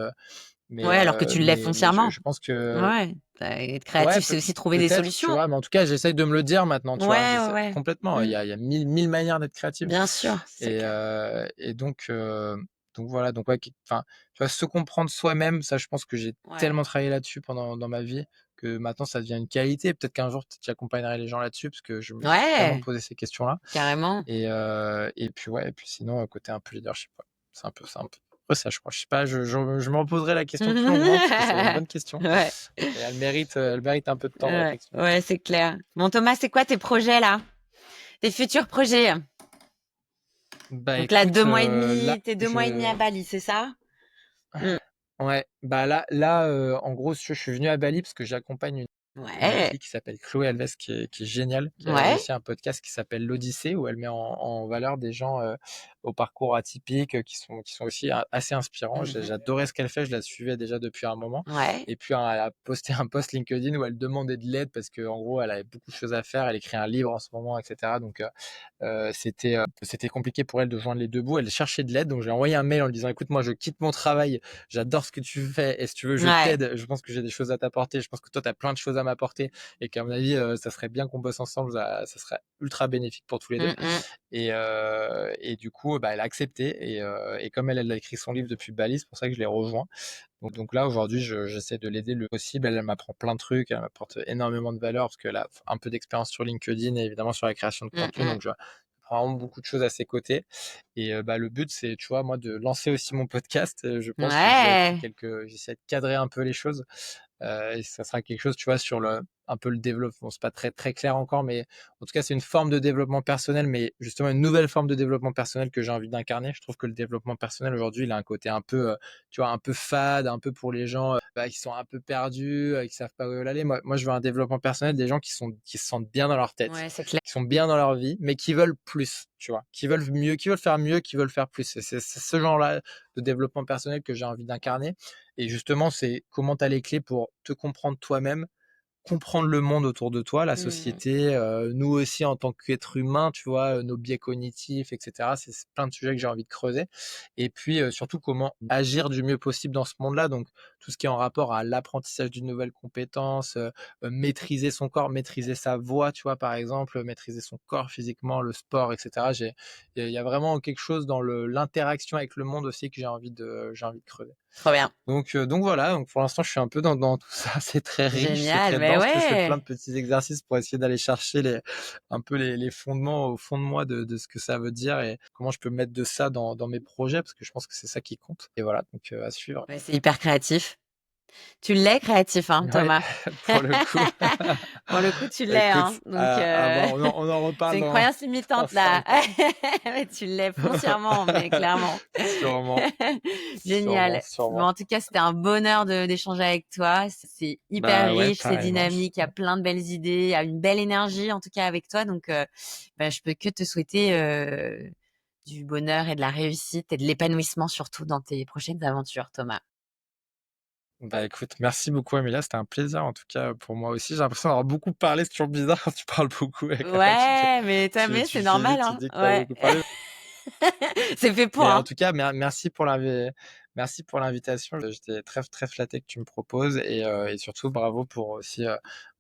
mais ouais, alors que tu le lèves je foncièrement. je pense que Ouais, être ouais, créatif, c'est aussi trouver des peut-être, tu solutions. vois? Mais en tout cas, j'essaye de me le dire maintenant, tu vois? Ouais, ouais, J'essaie ouais. complètement, il Mmh. y a il y a mille manières d'être créative Bien sûr, c'est et clair. heu et donc voilà, donc ouais, enfin, tu vois? Se comprendre soi-même, ça, je pense que j'ai Ouais. tellement travaillé là-dessus dans ma vie que maintenant ça devient une qualité. Peut-être qu'un jour, j'accompagnerai les gens là-dessus parce que je me suis tellement Ouais, posé ces questions-là carrément. et puis ouais et puis sinon, côté un peu leadership, ouais. C'est un peu ouais, ça, je crois. Je sais pas, je me reposerai la question plus longuement parce que c'est une bonne question Ouais, et elle mérite un peu de temps de ouais, réflexion. ouais, c'est clair. Bon Thomas, c'est quoi tes projets là? Tes futurs projets? Bah, Donc là, écoute, 2 mois et là, demi, tu es 2 mois et demi à Bali, c'est ça? Mmh. ouais, bah, là, en gros, si tu veux, je suis venu à Bali parce que j'accompagne une Ouais, fille qui s'appelle Chloé Alves qui est géniale, qui a ouais. aussi un podcast qui s'appelle l'Odyssée où elle met en valeur des gens, au parcours atypique, qui sont aussi assez inspirants. Mmh. J'adorais ce qu'elle fait, je la suivais déjà depuis un moment Ouais, et puis, hein, elle a posté un post LinkedIn où elle demandait de l'aide parce qu'en gros, elle avait beaucoup de choses à faire. Elle écrit un livre en ce moment et cetera donc c'était compliqué pour elle de joindre les 2 bouts. Elle cherchait de l'aide donc j'ai envoyé un mail en lui disant: «Écoute, moi, je quitte mon travail, j'adore ce que tu fais et si tu veux, je ouais. t'aide. Je pense que j'ai des choses à t'apporter. Je pense que toi, tu as plein de choses à m'apporter et qu'à mon avis, ça serait bien qu'on bosse ensemble. Ça serait ultra bénéfique pour tous les 2. Mmh mh. Et du coup, bah, elle a accepté et comme elle a écrit son livre depuis Bali, c'est pour ça que je l'ai rejoint. Donc là, aujourd'hui, j'essaie de l'aider le possible. Elle m'apprend plein de trucs, elle m'apporte énormément de valeur parce qu'elle a un peu d'expérience sur LinkedIn et évidemment sur la création de Mmh contenu. mh. Donc je prends vraiment beaucoup de choses à ses côtés. Et bah, le but, c'est, tu vois, moi, de lancer aussi mon podcast. Je pense que Ouais. j'essaie de cadrer un peu les choses. Et ça sera quelque chose, tu vois, sur un peu le développement. C'est pas très, très clair encore, mais en tout cas, c'est une forme de développement personnel, mais justement une nouvelle forme de développement personnel que j'ai envie d'incarner. Je trouve que le développement personnel aujourd'hui, il a un côté un peu, tu vois, un peu fade, un peu pour les gens bah, qui sont un peu perdus, qui savent pas où ils veulent aller. Moi, je veux un développement personnel des gens qui se sentent bien dans leur tête, Ouais, c'est clair. qui sont bien dans leur vie, mais qui veulent plus, tu vois, qui veulent mieux, qui veulent faire plus. C'est ce genre-là de développement personnel que j'ai envie d'incarner. Et justement, c'est comment tu as les clés pour te comprendre toi-même, comprendre le monde autour de toi, la Mmh. société, nous aussi en tant qu'êtres humains, tu vois, nos biais cognitifs et cetera. C'est plein de sujets que j'ai envie de creuser et puis, surtout comment agir du mieux possible dans ce monde-là, donc tout ce qui est en rapport à l'apprentissage d'une nouvelle compétence, maîtriser son corps, maîtriser sa voix, tu vois, par exemple, maîtriser son corps physiquement, le sport et cetera. Il y a vraiment quelque chose dans l'interaction avec le monde aussi que j'ai envie de creuser. Trop bien. Donc voilà, donc pour l'instant, je suis un peu dans tout ça. C'est très riche, c'est Génial, très mais dense. Tu vois, je fais plein ouais. de petits exercices pour essayer d'aller chercher un peu les fondements au fond de moi de ce que ça veut dire et comment je peux mettre de ça dans mes projets parce que je pense que c'est ça qui compte. Et voilà, donc à suivre. Ouais, c'est hyper créatif. Tu l'es créatif, hein, Ouais, Thomas? pour le coup. Pour le coup, tu l'es, Écoute, hein, donc à voir, on en c'est reparle une dans croyance dans limitante là. 5 ans. Mais tu l'es foncièrement, mais clairement. Sûrement, sûrement, Génial. Bon, sûrement. en tout cas, c'était un bonheur de d'échanger avec toi. C'est hyper Bah ouais, riche, c'est pareillement. dynamique, il y a plein de belles idées, il y a une belle énergie en tout cas avec toi, donc bah, je peux que te souhaiter, du bonheur et de la réussite et de l'épanouissement surtout dans tes prochaines aventures, Thomas. Bah, écoute, merci beaucoup Amélia, c'était un plaisir en tout cas pour moi aussi. J'ai l'impression d'avoir beaucoup parlé, c'est toujours bizarre quand tu parles beaucoup et quand même Ouais, mais tu c'est tu finis, normal, tu hein. dis que tu as Ouais. beaucoup parlé. C'est fait pour, Mais en hein. tout cas, merci pour Merci pour l'invitation. J'étais très, très flatté que tu me proposes et surtout bravo pour aussi,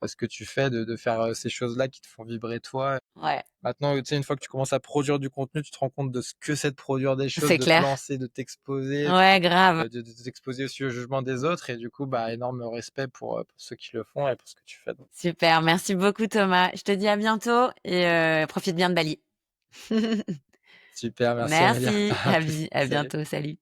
ce que tu fais de faire, ces choses-là qui te font vibrer toi. Ouais, Maintenant, tu sais, une fois que tu commences à produire du contenu, tu te rends compte de ce que c'est de produire des choses, c'est de te clair. lancer, de t'exposer, Ouais, grave. de t'exposer aussi au jugement des autres et du coup, bah, énorme respect pour ceux qui le font et pour ce que tu fais donc. Super, merci beaucoup Thomas. Je te dis à bientôt et profite bien de Bali. Super, merci Amélia. Merci, À plus. à Salut. bientôt, salut.